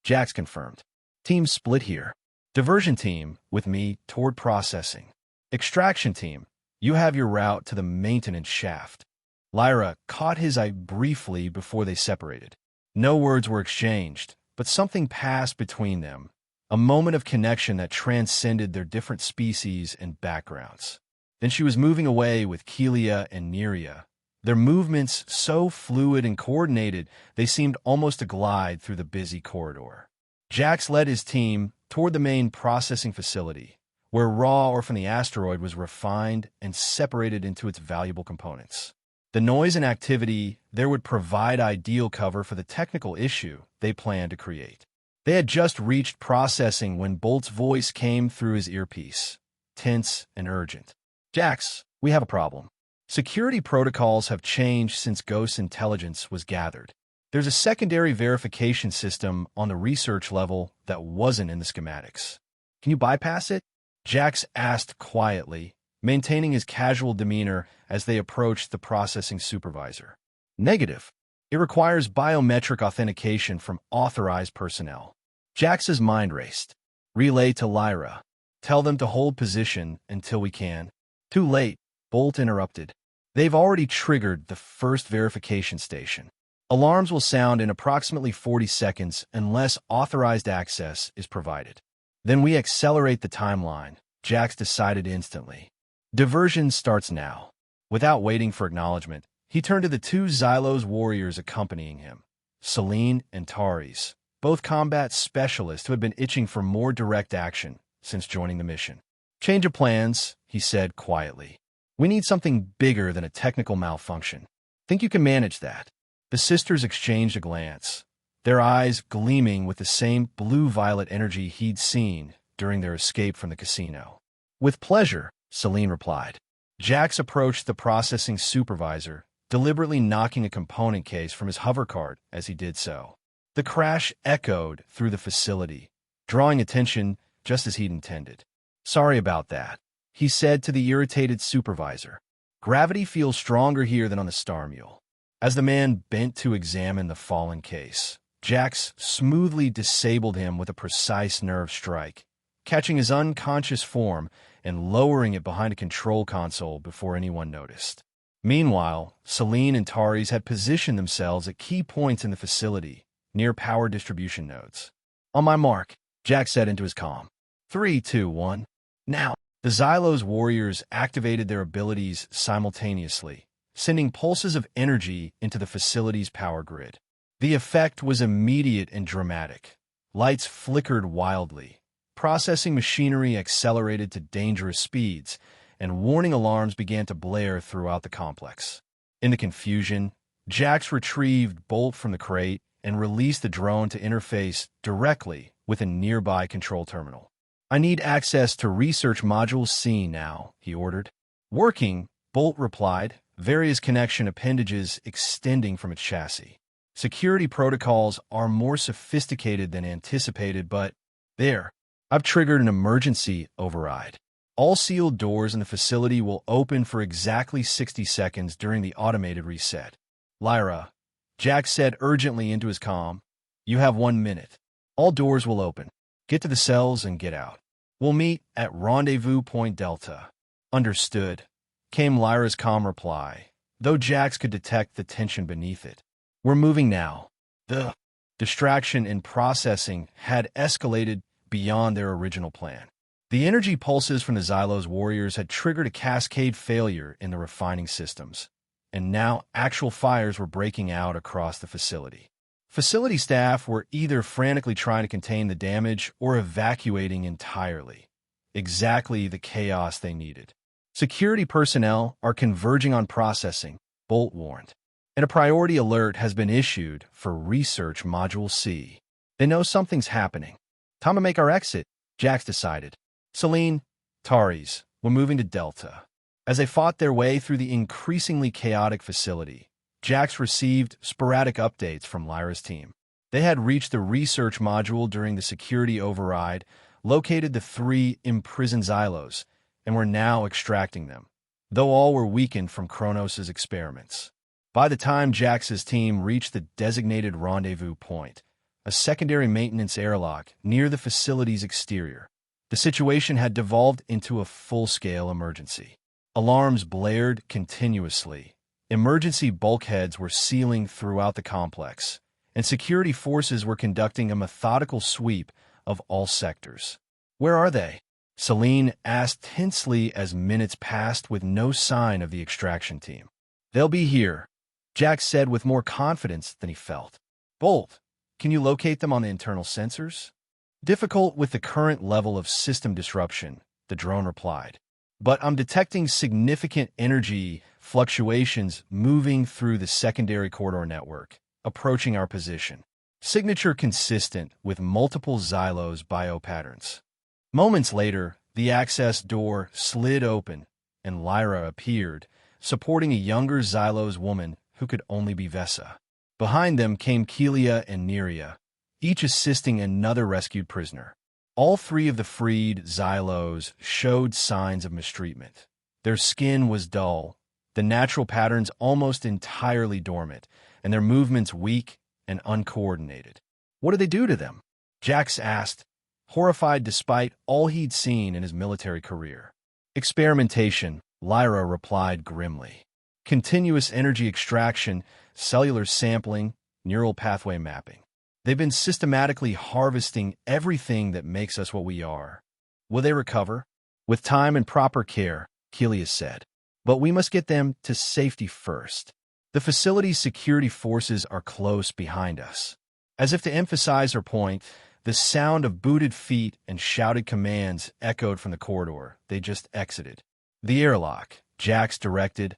Jax confirmed. "Team split here. Diversion team, with me, toward processing. Extraction team, you have your route to the maintenance shaft." Lyra caught his eye briefly before they separated. No words were exchanged, but something passed between them, a moment of connection that transcended their different species and backgrounds. Then she was moving away with Kelia and Neria, their movements so fluid and coordinated they seemed almost to glide through the busy corridor. Jax led his team toward the main processing facility, where raw ore from the asteroid was refined and separated into its valuable components. The noise and activity there would provide ideal cover for the technical issue they planned to create. They had just reached processing when Bolt's voice came through his earpiece, tense and urgent. "Jax, we have a problem. Security protocols have changed since Ghost Intelligence was gathered. There's a secondary verification system on the research level that wasn't in the schematics. Can you bypass it?" Jax asked quietly, maintaining his casual demeanor as they approached the processing supervisor. "Negative. It requires biometric authentication from authorized personnel." Jax's mind raced. "Relay to Lyra. Tell them to hold position until we can." "Too late," Bolt interrupted. "They've already triggered the first verification station. Alarms will sound in approximately 40 seconds unless authorized access is provided. Then we accelerate the timeline," Jax decided instantly. "Diversion starts now." Without waiting for acknowledgement, he turned to the two Xylos warriors accompanying him, Celine and Taris, both combat specialists who had been itching for more direct action since joining the mission. "Change of plans," he said quietly. "We need something bigger than a technical malfunction. Think you can manage that?" The sisters exchanged a glance, their eyes gleaming with the same blue-violet energy he'd seen during their escape from the casino. "With pleasure," Celine replied. Jax approached the processing supervisor, deliberately knocking a component case from his hovercart as he did so. The crash echoed through the facility, drawing attention just as he'd intended. Sorry about that, he said to the irritated supervisor. Gravity feels stronger here than on the Star Mule. As the man bent to examine the fallen case, Jax smoothly disabled him with a precise nerve strike, catching his unconscious form and lowering it behind a control console before anyone noticed. Meanwhile, Celine and Taris had positioned themselves at key points in the facility, near power distribution nodes. On my mark, Jax said into his comm. 3, 2, 1. Now, the Xylos warriors activated their abilities simultaneously, sending pulses of energy into the facility's power grid. The effect was immediate and dramatic. Lights flickered wildly. Processing machinery accelerated to dangerous speeds, and warning alarms began to blare throughout the complex. In the confusion, Jax retrieved Bolt from the crate and released the drone to interface directly with a nearby control terminal. I need access to Research Module C now, he ordered. Working, Bolt replied, various connection appendages extending from its chassis. Security protocols are more sophisticated than anticipated, but there, I've triggered an emergency override. All sealed doors in the facility will open for exactly 60 seconds during the automated reset. Lyra, Jax said urgently into his comm, you have 1 minute. All doors will open. Get to the cells and get out. We'll meet at Rendezvous Point Delta. Understood, came Lyra's calm reply, though Jax could detect the tension beneath it. We're moving now. The distraction in processing had escalated beyond their original plan. The energy pulses from the Xylos warriors had triggered a cascade failure in the refining systems, and now actual fires were breaking out across the facility. Facility staff were either frantically trying to contain the damage or evacuating entirely. Exactly the chaos they needed. Security personnel are converging on processing, Bolt warned, and a priority alert has been issued for Research Module C. They know something's happening. Time to make our exit, Jax decided. Celine, Taris were moving to Delta. As they fought their way through the increasingly chaotic facility, Jax received sporadic updates from Lyra's team. They had reached the research module during the security override, located the 3 imprisoned Xylos, and were now extracting them, though all were weakened from Kronos' experiments. By the time Jax's team reached the designated rendezvous point, a secondary maintenance airlock near the facility's exterior, the situation had devolved into a full-scale emergency. Alarms blared continuously. Emergency bulkheads were sealing throughout the complex, and security forces were conducting a methodical sweep of all sectors. Where are they? Celine asked tensely as minutes passed with no sign of the extraction team. They'll be here, Jax said with more confidence than he felt. Bolt, can you locate them on the internal sensors? Difficult with the current level of system disruption, the drone replied. But I'm detecting significant energy fluctuations moving through the secondary corridor network, approaching our position. Signature consistent with multiple Xylos biopatterns. Moments later, the access door slid open, and Lyra appeared, supporting a younger Xylos woman who could only be Vesa. Behind them came Kelia and Neria, each assisting another rescued prisoner. All 3 of the freed Xylos showed signs of mistreatment. Their skin was dull, the natural patterns almost entirely dormant, and their movements weak and uncoordinated. What did they do to them? Jax asked, horrified despite all he'd seen in his military career. Experimentation, Lyra replied grimly. Continuous energy extraction, cellular sampling, neural pathway mapping. They've been systematically harvesting everything that makes us what we are. Will they recover? With time and proper care, Kelia said. But we must get them to safety first. The facility's security forces are close behind us. As if to emphasize her point, the sound of booted feet and shouted commands echoed from the corridor they just exited. The airlock, Jax directed,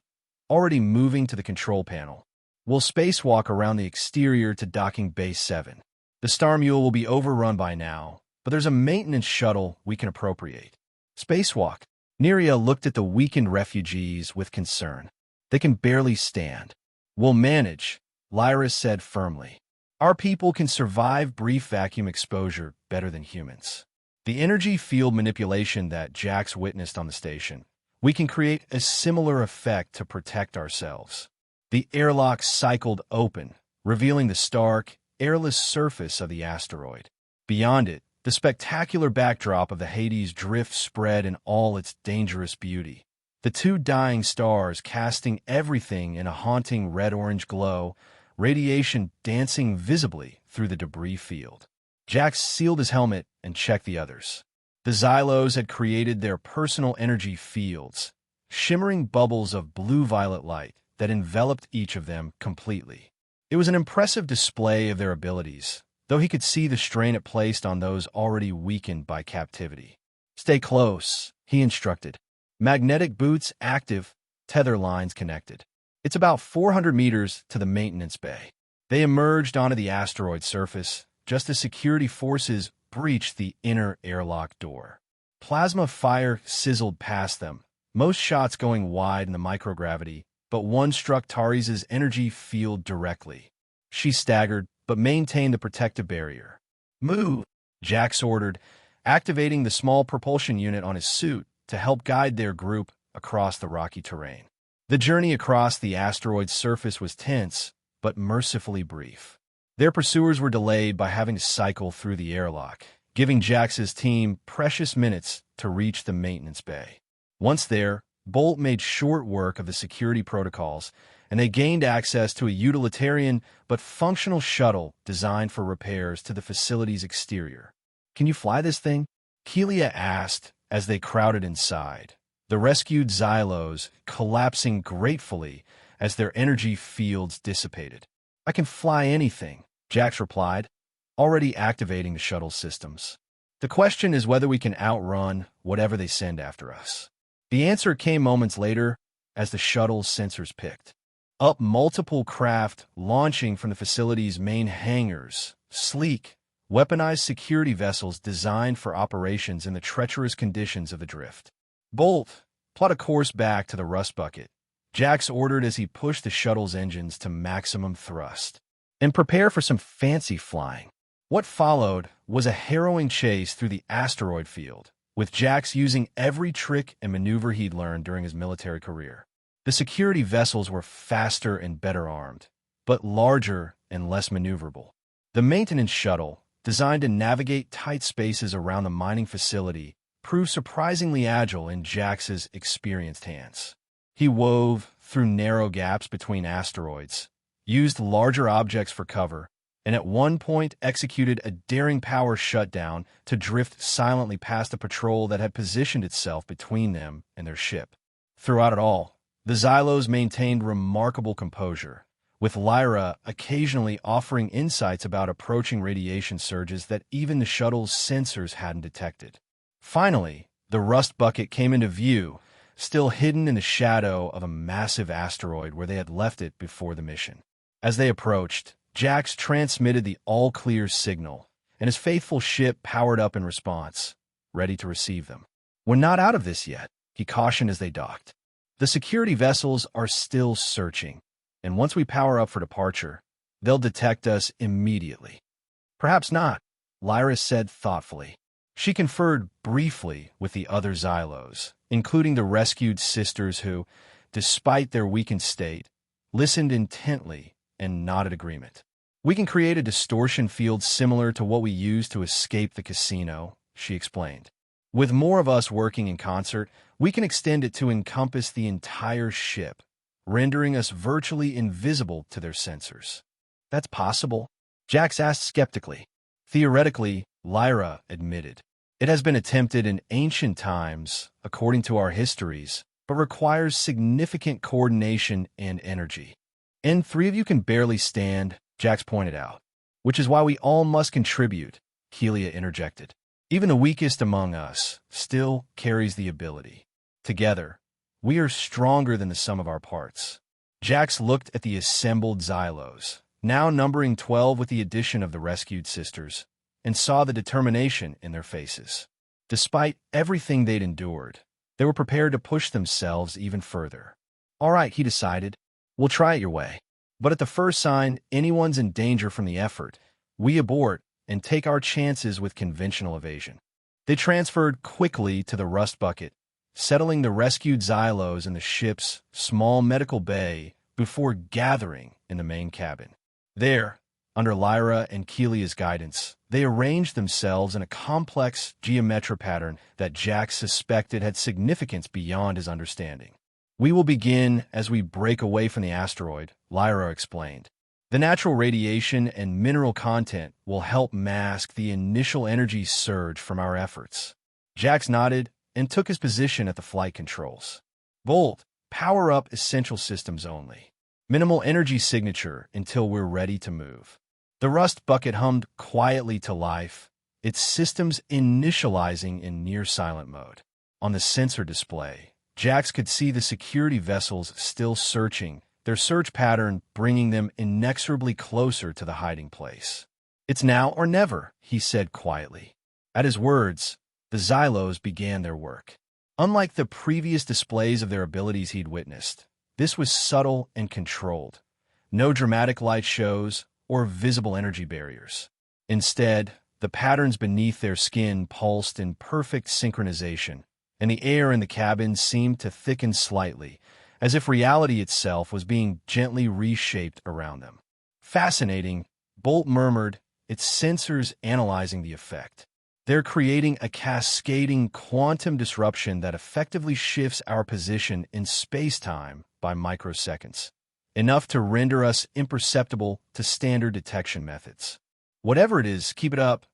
already moving to the control panel. We'll spacewalk around the exterior to docking Base 7. The Star Mule will be overrun by now, but there's a maintenance shuttle we can appropriate. Spacewalk, Neria looked at the weakened refugees with concern. They can barely stand. We'll manage, Lyra said firmly. Our people can survive brief vacuum exposure better than humans. The energy field manipulation that Jax witnessed on the station, we can create a similar effect to protect ourselves. The airlock cycled open, revealing the stark, airless surface of the asteroid. Beyond it, the spectacular backdrop of the Hades drift spread in all its dangerous beauty. The two dying stars casting everything in a haunting red-orange glow, radiation dancing visibly through the debris field. Jax sealed his helmet and checked the others. The Xylos had created their personal energy fields, shimmering bubbles of blue-violet light that enveloped each of them completely. It was an impressive display of their abilities, though he could see the strain it placed on those already weakened by captivity. Stay close, he instructed. Magnetic boots active, tether lines connected. It's about 400 meters to the maintenance bay. They emerged onto the asteroid surface, just as security forces breached the inner airlock door. Plasma fire sizzled past them, most shots going wide in the microgravity, but one struck Tari's energy field directly. She staggered, but maintained the protective barrier. Move, Jax ordered, activating the small propulsion unit on his suit to help guide their group across the rocky terrain. The journey across the asteroid's surface was tense, but mercifully brief. Their pursuers were delayed by having to cycle through the airlock, giving Jax's team precious minutes to reach the maintenance bay. Once there, Bolt made short work of the security protocols, and they gained access to a utilitarian but functional shuttle designed for repairs to the facility's exterior. Can you fly this thing? Keelia asked as they crowded inside, the rescued Xylos collapsing gratefully as their energy fields dissipated. I can fly anything, Jax replied, already activating the shuttle systems. The question is whether we can outrun whatever they send after us. The answer came moments later as the shuttle's sensors picked up multiple craft launching from the facility's main hangars, sleek, weaponized security vessels designed for operations in the treacherous conditions of the drift. Bolt, plot a course back to the rust bucket, Jax ordered as he pushed the shuttle's engines to maximum thrust. And prepare for some fancy flying. What followed was a harrowing chase through the asteroid field, with Jax using every trick and maneuver he'd learned during his military career. The security vessels were faster and better armed, but larger and less maneuverable. The maintenance shuttle, designed to navigate tight spaces around the mining facility, proved surprisingly agile in Jax's experienced hands. He wove through narrow gaps between asteroids, used larger objects for cover, and at one point executed a daring power shutdown to drift silently past a patrol that had positioned itself between them and their ship. Throughout it all, the Xylos maintained remarkable composure, with Lyra occasionally offering insights about approaching radiation surges that even the shuttle's sensors hadn't detected. Finally, the rust bucket came into view, still hidden in the shadow of a massive asteroid where they had left it before the mission. As they approached, Jax transmitted the all-clear signal, and his faithful ship powered up in response, ready to receive them. We're not out of this yet, he cautioned as they docked. The security vessels are still searching, and once we power up for departure, they'll detect us immediately. Perhaps not, Lyra said thoughtfully. She conferred briefly with the other Xylos, including the rescued sisters who, despite their weakened state, listened intently and nodded agreement. We can create a distortion field similar to what we used to escape the casino, she explained. With more of us working in concert, we can extend it to encompass the entire ship, rendering us virtually invisible to their sensors. That's possible? Jax asked skeptically. Theoretically, Lyra admitted. It has been attempted in ancient times, according to our histories, but requires significant coordination and energy. And 3 of you can barely stand, Jax pointed out. Which is why we all must contribute, Keelia interjected. Even the weakest among us still carries the ability. Together, we are stronger than the sum of our parts. Jax looked at the assembled Xylos, now numbering 12 with the addition of the rescued sisters, and saw the determination in their faces. Despite everything they'd endured, They were prepared to push themselves even further. All right, he decided. We'll try it your way. But at the first sign anyone's in danger from the effort, we abort and take our chances with conventional evasion. They transferred quickly to the rust bucket, settling the rescued Xylos in the ship's small medical bay before gathering in the main cabin. There, under Lyra and Kelia's guidance, they arranged themselves in a complex geometric pattern that Jack suspected had significance beyond his understanding. We will begin as we break away from the asteroid, Lyra explained. The natural radiation and mineral content will help mask the initial energy surge from our efforts. Jax nodded and took his position at the flight controls. Bolt, power up essential systems only. Minimal energy signature until we're ready to move. The rust bucket hummed quietly to life, its systems initializing in near-silent mode. On the sensor display, Jax could see the security vessels still searching, their search pattern bringing them inexorably closer to the hiding place. It's now or never, he said quietly. At his words, the Xylos began their work. Unlike the previous displays of their abilities he'd witnessed, this was subtle and controlled. No dramatic light shows or visible energy barriers. Instead, the patterns beneath their skin pulsed in perfect synchronization, and the air in the cabin seemed to thicken slightly, as if reality itself was being gently reshaped around them. Fascinating, Bolt murmured, its sensors analyzing the effect. They're creating a cascading quantum disruption that effectively shifts our position in space-time by microseconds, enough to render us imperceptible to standard detection methods. Whatever it is, keep it up,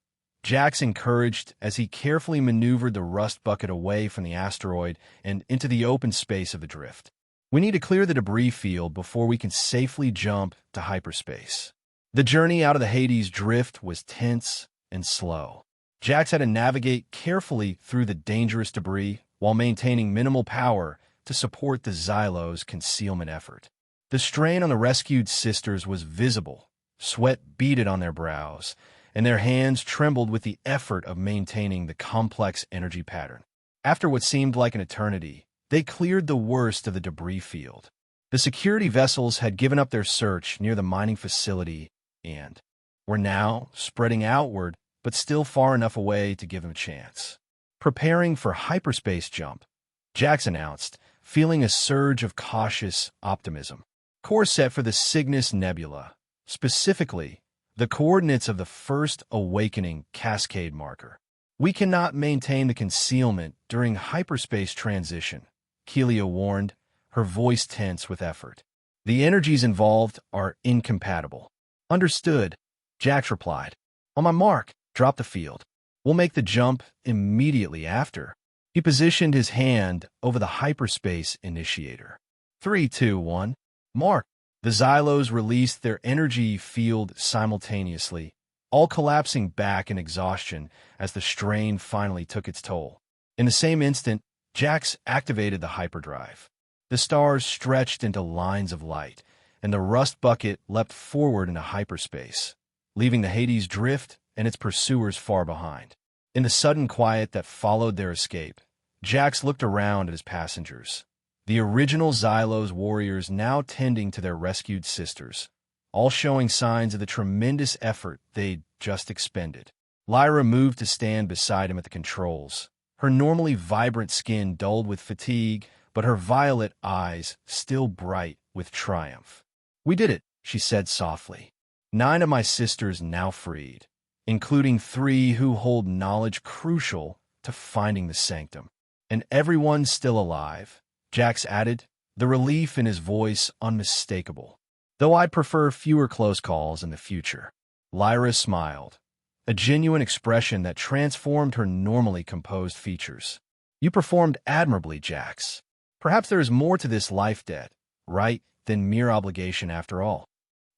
Jax encouraged as he carefully maneuvered the rust bucket away from the asteroid and into the open space of the drift. We need to clear the debris field before we can safely jump to hyperspace. The journey out of the Hades drift was tense and slow. Jax had to navigate carefully through the dangerous debris while maintaining minimal power to support the Xylos' concealment effort. The strain on the rescued sisters was visible. Sweat beaded on their brows, and their hands trembled with the effort of maintaining the complex energy pattern. After what seemed like an eternity, they cleared the worst of the debris field. The security vessels had given up their search near the mining facility and were now spreading outward, but still far enough away to give them a chance. Preparing for hyperspace jump, Jax announced, feeling a surge of cautious optimism. Course set for the Cygnus Nebula, specifically the coordinates of the first awakening cascade marker. We cannot maintain the concealment during hyperspace transition, Kelia warned, her voice tense with effort. The energies involved are incompatible. Understood, Jax replied. On my mark, drop the field. We'll make the jump immediately after. He positioned his hand over the hyperspace initiator. 3, 2, 1. Mark. The Xylos released their energy field simultaneously, all collapsing back in exhaustion as the strain finally took its toll. In the same instant, Jax activated the hyperdrive. The stars stretched into lines of light, and the rust bucket leapt forward into hyperspace, leaving the Hades drift and its pursuers far behind. In the sudden quiet that followed their escape, Jax looked around at his passengers. The original Xylos warriors now tending to their rescued sisters, all showing signs of the tremendous effort they'd just expended. Lyra moved to stand beside him at the controls, her normally vibrant skin dulled with fatigue, but her violet eyes still bright with triumph. We did it, she said softly. 9 of my sisters now freed, including 3 who hold knowledge crucial to finding the sanctum. And everyone still alive, Jax added, the relief in his voice unmistakable. Though I'd prefer fewer close calls in the future. Lyra smiled, a genuine expression that transformed her normally composed features. You performed admirably, Jax. Perhaps there is more to this life debt, right, than mere obligation after all.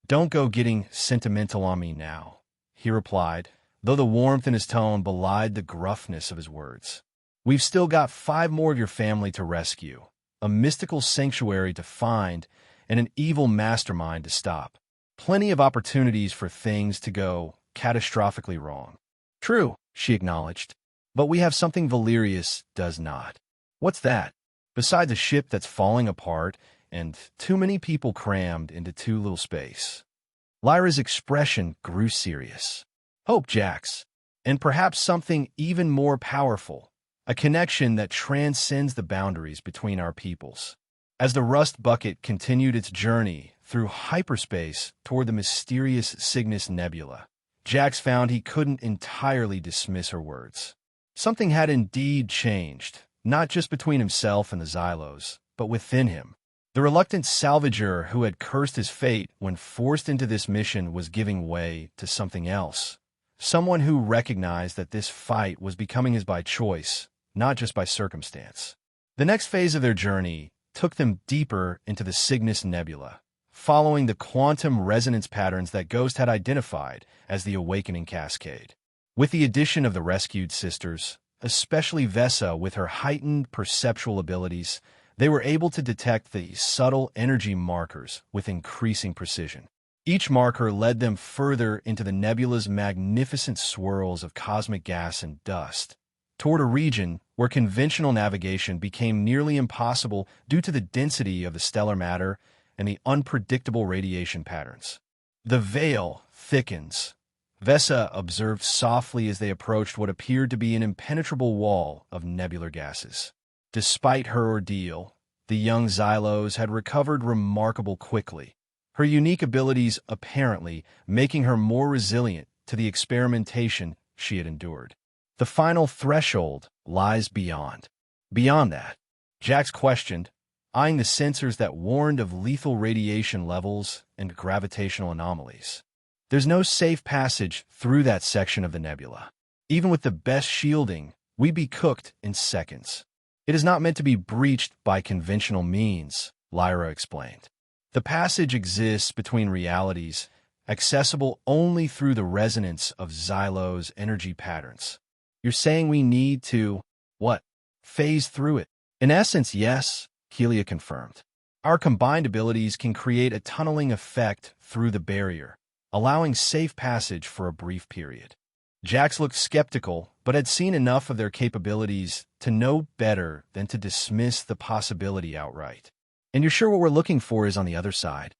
Don't go getting sentimental on me now, he replied, though the warmth in his tone belied the gruffness of his words. We've still got 5 more of your family to rescue, a mystical sanctuary to find, and an evil mastermind to stop. Plenty of opportunities for things to go catastrophically wrong. True, she acknowledged, but we have something Valerius does not. What's that? Besides a ship that's falling apart and too many people crammed into too little space. Lyra's expression grew serious. Hope, Jax. And perhaps something even more powerful. A connection that transcends the boundaries between our peoples. As the Rust Bucket continued its journey through hyperspace toward the mysterious Cygnus Nebula, Jax found he couldn't entirely dismiss her words. Something had indeed changed, not just between himself and the Xylos, but within him. The reluctant salvager who had cursed his fate when forced into this mission was giving way to something else. Someone who recognized that this fight was becoming his by choice, not just by circumstance. The next phase of their journey took them deeper into the Cygnus Nebula, following the quantum resonance patterns that Ghost had identified as the Awakening Cascade. With the addition of the rescued sisters, especially Vesa with her heightened perceptual abilities, they were able to detect the subtle energy markers with increasing precision. Each marker led them further into the nebula's magnificent swirls of cosmic gas and dust, toward a region where conventional navigation became nearly impossible due to the density of the stellar matter and the unpredictable radiation patterns. The veil thickens. Vesa observed softly as they approached what appeared to be an impenetrable wall of nebular gases. Despite her ordeal, the young Xylos had recovered remarkably quickly, her unique abilities apparently making her more resilient to the experimentation she had endured. The final threshold lies beyond. Beyond that, Jax questioned, eyeing the sensors that warned of lethal radiation levels and gravitational anomalies. There's no safe passage through that section of the nebula. Even with the best shielding, we'd be cooked in seconds. It is not meant to be breached by conventional means, Lyra explained. The passage exists between realities, accessible only through the resonance of Xylo's energy patterns. You're saying we need to, what? Phase through it? In essence, yes, Helia confirmed. Our combined abilities can create a tunneling effect through the barrier, allowing safe passage for a brief period. Jax looked skeptical, but had seen enough of their capabilities to know better than to dismiss the possibility outright. And you're sure what we're looking for is on the other side?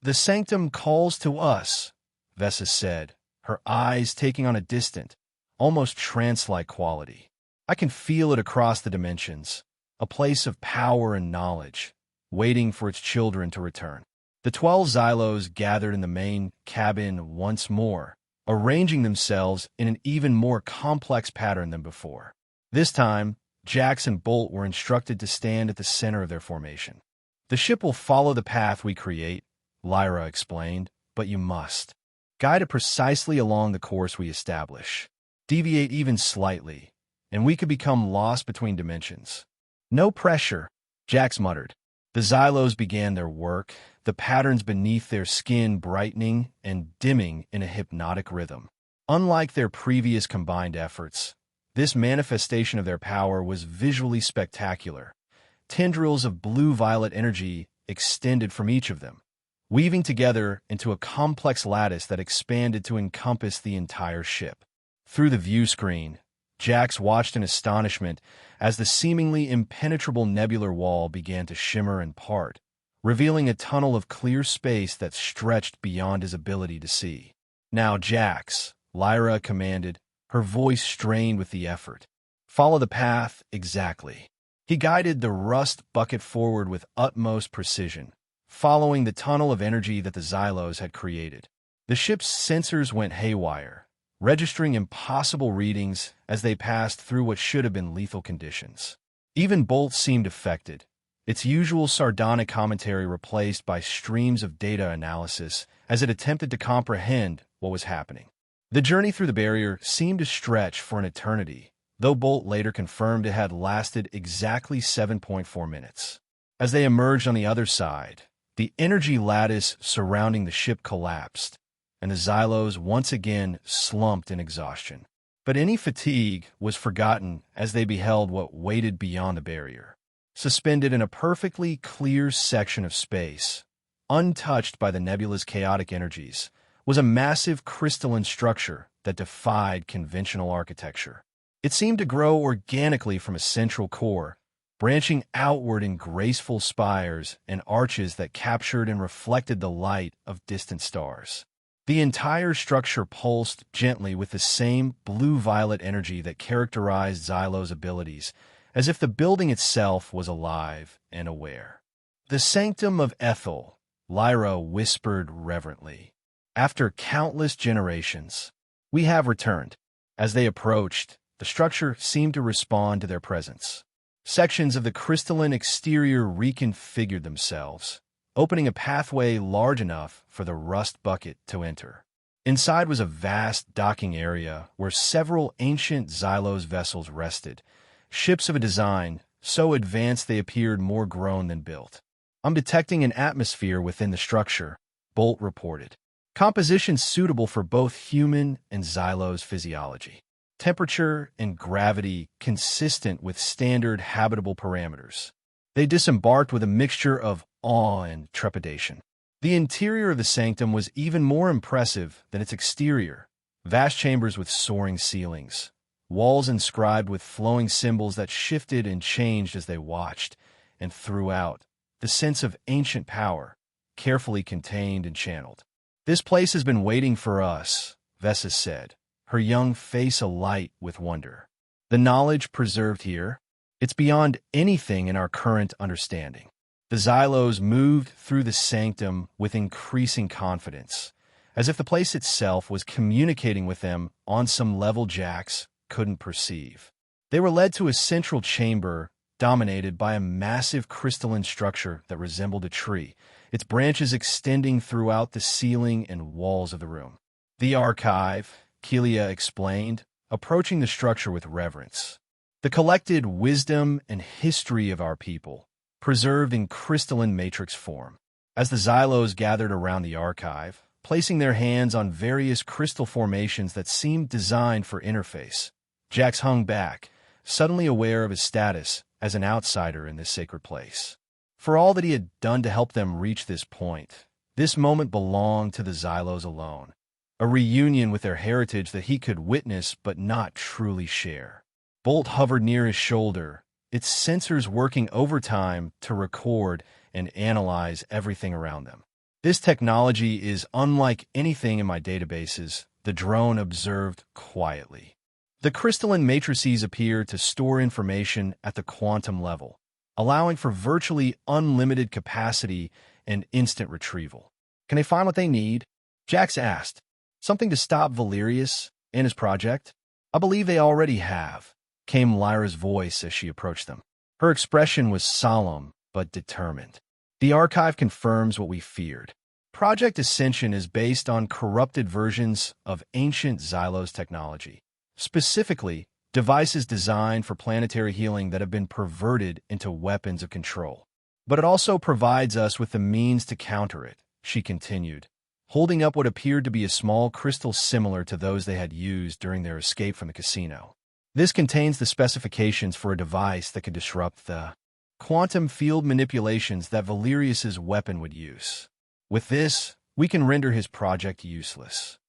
The sanctum calls to us, Vesa said, her eyes taking on a distant, almost trance-like quality. I can feel it across the dimensions, a place of power and knowledge, waiting for its children to return. The 12 Xylos gathered in the main cabin once more, arranging themselves in an even more complex pattern than before. This time, Jax and Bolt were instructed to stand at the center of their formation. The ship will follow the path we create, Lyra explained, but you must guide it precisely along the course we establish. Deviate even slightly, and we could become lost between dimensions. No pressure, Jax muttered. The Xylos began their work, the patterns beneath their skin brightening and dimming in a hypnotic rhythm. Unlike their previous combined efforts, this manifestation of their power was visually spectacular. Tendrils of blue-violet energy extended from each of them, weaving together into a complex lattice that expanded to encompass the entire ship. Through the view screen, Jax watched in astonishment as the seemingly impenetrable nebular wall began to shimmer and part, revealing a tunnel of clear space that stretched beyond his ability to see. Now, Jax, Lyra commanded, her voice strained with the effort. Follow the path exactly. He guided the Rust Bucket forward with utmost precision, following the tunnel of energy that the Xylos had created. The ship's sensors went haywire, registering impossible readings as they passed through what should have been lethal conditions. Even Bolt seemed affected, its usual sardonic commentary replaced by streams of data analysis as it attempted to comprehend what was happening. The journey through the barrier seemed to stretch for an eternity, though Bolt later confirmed it had lasted exactly 7.4 minutes. As they emerged on the other side, the energy lattice surrounding the ship collapsed, and the Xylos once again slumped in exhaustion. But any fatigue was forgotten as they beheld what waited beyond the barrier. Suspended in a perfectly clear section of space, untouched by the nebula's chaotic energies, was a massive crystalline structure that defied conventional architecture. It seemed to grow organically from a central core, branching outward in graceful spires and arches that captured and reflected the light of distant stars. The entire structure pulsed gently with the same blue-violet energy that characterized Xylo's abilities, as if the building itself was alive and aware. "The sanctum of Ethel," Lyra whispered reverently. "After countless generations, we have returned." As they approached, the structure seemed to respond to their presence. Sections of the crystalline exterior reconfigured themselves, opening a pathway large enough for the rust bucket to enter. Inside was a vast docking area where several ancient Xylos vessels rested, ships of a design so advanced they appeared more grown than built. "I'm detecting an atmosphere within the structure," Bolt reported. "Composition suitable for both human and Xylos physiology. Temperature and gravity consistent with standard habitable parameters." They disembarked with a mixture of awe and trepidation. The interior of the sanctum was even more impressive than its exterior. Vast chambers with soaring ceilings, walls inscribed with flowing symbols that shifted and changed as they watched, and throughout, the sense of ancient power, carefully contained and channeled. "This place has been waiting for us," Vessa said, her young face alight with wonder. "The knowledge preserved here, it's beyond anything in our current understanding." The Xylos moved through the sanctum with increasing confidence, as if the place itself was communicating with them on some level Jax couldn't perceive. They were led to a central chamber dominated by a massive crystalline structure that resembled a tree, its branches extending throughout the ceiling and walls of the room. "The archive," Kelia explained, approaching the structure with reverence. "The collected wisdom and history of our people, preserved in crystalline matrix form." As the Xylos gathered around the archive, placing their hands on various crystal formations that seemed designed for interface, Jax hung back, suddenly aware of his status as an outsider in this sacred place. For all that he had done to help them reach this point, this moment belonged to the Xylos alone, a reunion with their heritage that he could witness but not truly share. Bolt hovered near his shoulder, its sensors working overtime to record and analyze everything around them. "This technology is unlike anything in my databases," the drone observed quietly. The crystalline matrices appear to store information at the quantum level, allowing for virtually unlimited capacity and instant retrieval. "Can they find what they need?" Jax asked. "Something to stop Valerius and his project?" "I believe they already have," came Lyra's voice as she approached them. Her expression was solemn but determined. "The archive confirms what we feared. Project Ascension is based on corrupted versions of ancient Xylos technology, specifically devices designed for planetary healing that have been perverted into weapons of control. But it also provides us with the means to counter it," she continued, holding up what appeared to be a small crystal similar to those they had used during their escape from the casino. "This contains the specifications for a device that could disrupt the quantum field manipulations that Valerius's weapon would use. With this, we can render his project useless."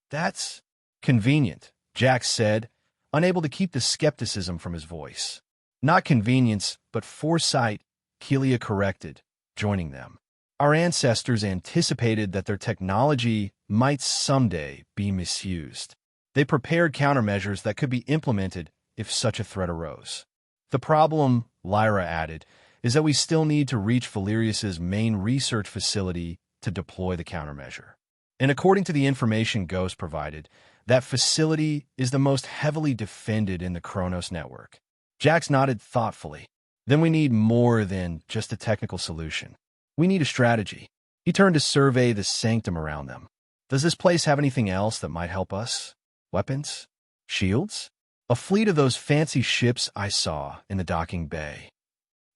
"That's convenient," Jax said, unable to keep the skepticism from his voice. "Not convenience, but foresight," Kelia corrected, joining them. "Our ancestors anticipated that their technology might someday be misused. They prepared countermeasures that could be implemented if such a threat arose. The problem," Lyra added, "is that we still need to reach Valerius's main research facility to deploy the countermeasure. And according to the information Ghost provided, that facility is the most heavily defended in the Kronos network." Jax nodded thoughtfully. "Then we need more than just a technical solution. We need a strategy." He turned to survey the sanctum around them. "Does this place have anything else that might help us? Weapons? Shields? A fleet of those fancy ships I saw in the docking bay."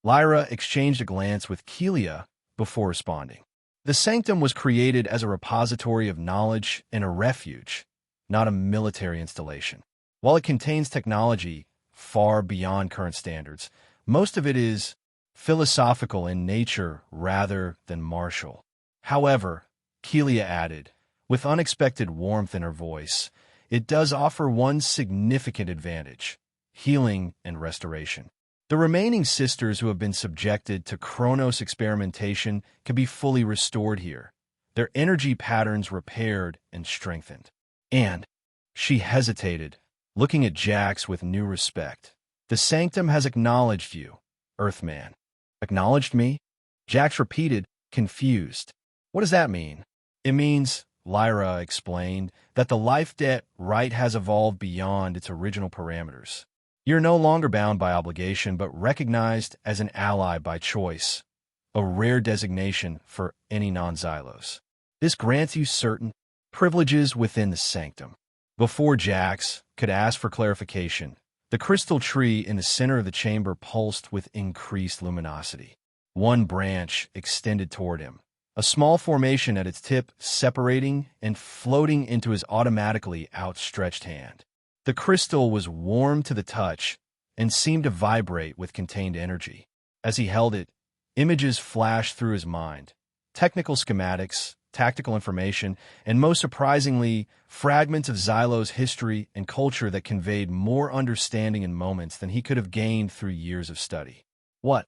Lyra exchanged a glance with Kelia before responding. The sanctum was created as a repository of knowledge and a refuge, not a military installation. While it contains technology far beyond current standards, most of it is philosophical in nature rather than martial. However, Kelia added, with unexpected warmth in her voice, it does offer one significant advantage: healing and restoration. The remaining sisters who have been subjected to Chronos experimentation can be fully restored here, their energy patterns repaired and strengthened. And she hesitated, looking at Jax with new respect. The Sanctum has acknowledged you, Earthman. Acknowledged me? Jax repeated, confused. What does that mean? It means, Lyra explained, that the life debt right has evolved beyond its original parameters. You're no longer bound by obligation, but recognized as an ally by choice, a rare designation for any non-Xylos. This grants you certain privileges within the Sanctum. Before Jax could ask for clarification, the crystal tree in the center of the chamber pulsed with increased luminosity. One branch extended toward him, a small formation at its tip separating and floating into his automatically outstretched hand. The crystal was warm to the touch and seemed to vibrate with contained energy. As he held it, images flashed through his mind, technical schematics, tactical information, and most surprisingly, fragments of Xylo's history and culture that conveyed more understanding in moments than he could have gained through years of study. What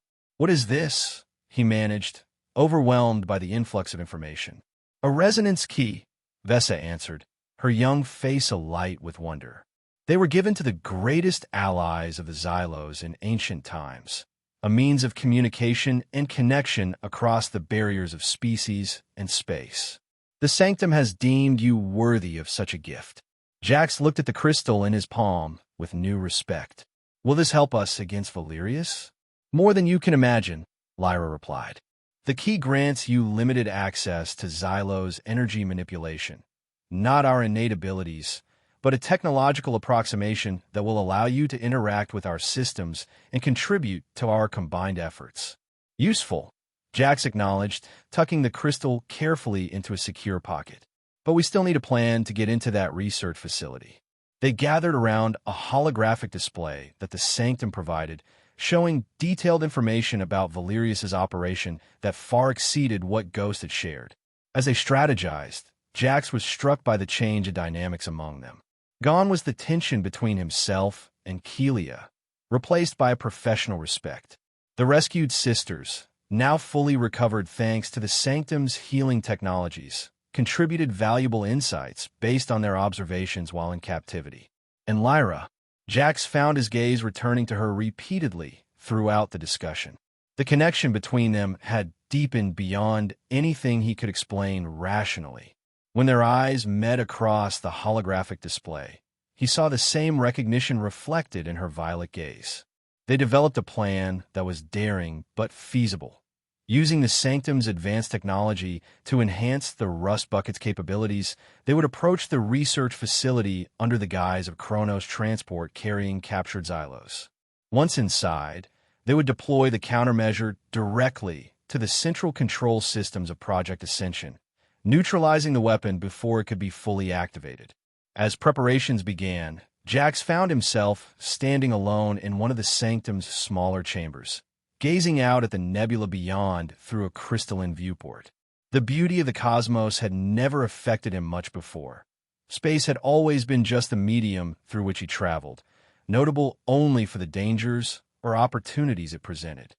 is this? He managed, overwhelmed by the influx of information. A resonance key, Vesa answered, her young face alight with wonder. They were given to the greatest allies of the Xylos in ancient times, a means of communication and connection across the barriers of species and space. The Sanctum has deemed you worthy of such a gift. Jax looked at the crystal in his palm with new respect. Will this help us against Valerius? More than you can imagine, Lyra replied. The key grants you limited access to Xylo's energy manipulation, not our innate abilities, but a technological approximation that will allow you to interact with our systems and contribute to our combined efforts. Useful, Jax acknowledged, tucking the crystal carefully into a secure pocket. But we still need a plan to get into that research facility. They gathered around a holographic display that the Sanctum provided, showing detailed information about Valerius's operation that far exceeded what Ghost had shared. As they strategized, Jax was struck by the change in dynamics among them. Gone was the tension between himself and Kelia, replaced by a professional respect. The rescued sisters, now fully recovered thanks to the Sanctum's healing technologies, contributed valuable insights based on their observations while in captivity. And Lyra, Jax found his gaze returning to her repeatedly throughout the discussion. The connection between them had deepened beyond anything he could explain rationally. When their eyes met across the holographic display, he saw the same recognition reflected in her violet gaze. They developed a plan that was daring but feasible, using the Sanctum's advanced technology to enhance the Rust Bucket's capabilities. They would approach the research facility under the guise of Chronos transport carrying captured Xylos. Once inside, they would deploy the countermeasure directly to the central control systems of Project Ascension, neutralizing the weapon before it could be fully activated. As preparations began, Jax found himself standing alone in one of the Sanctum's smaller chambers, gazing out at the nebula beyond through a crystalline viewport. The beauty of the cosmos had never affected him much before. Space had always been just the medium through which he traveled, notable only for the dangers or opportunities it presented.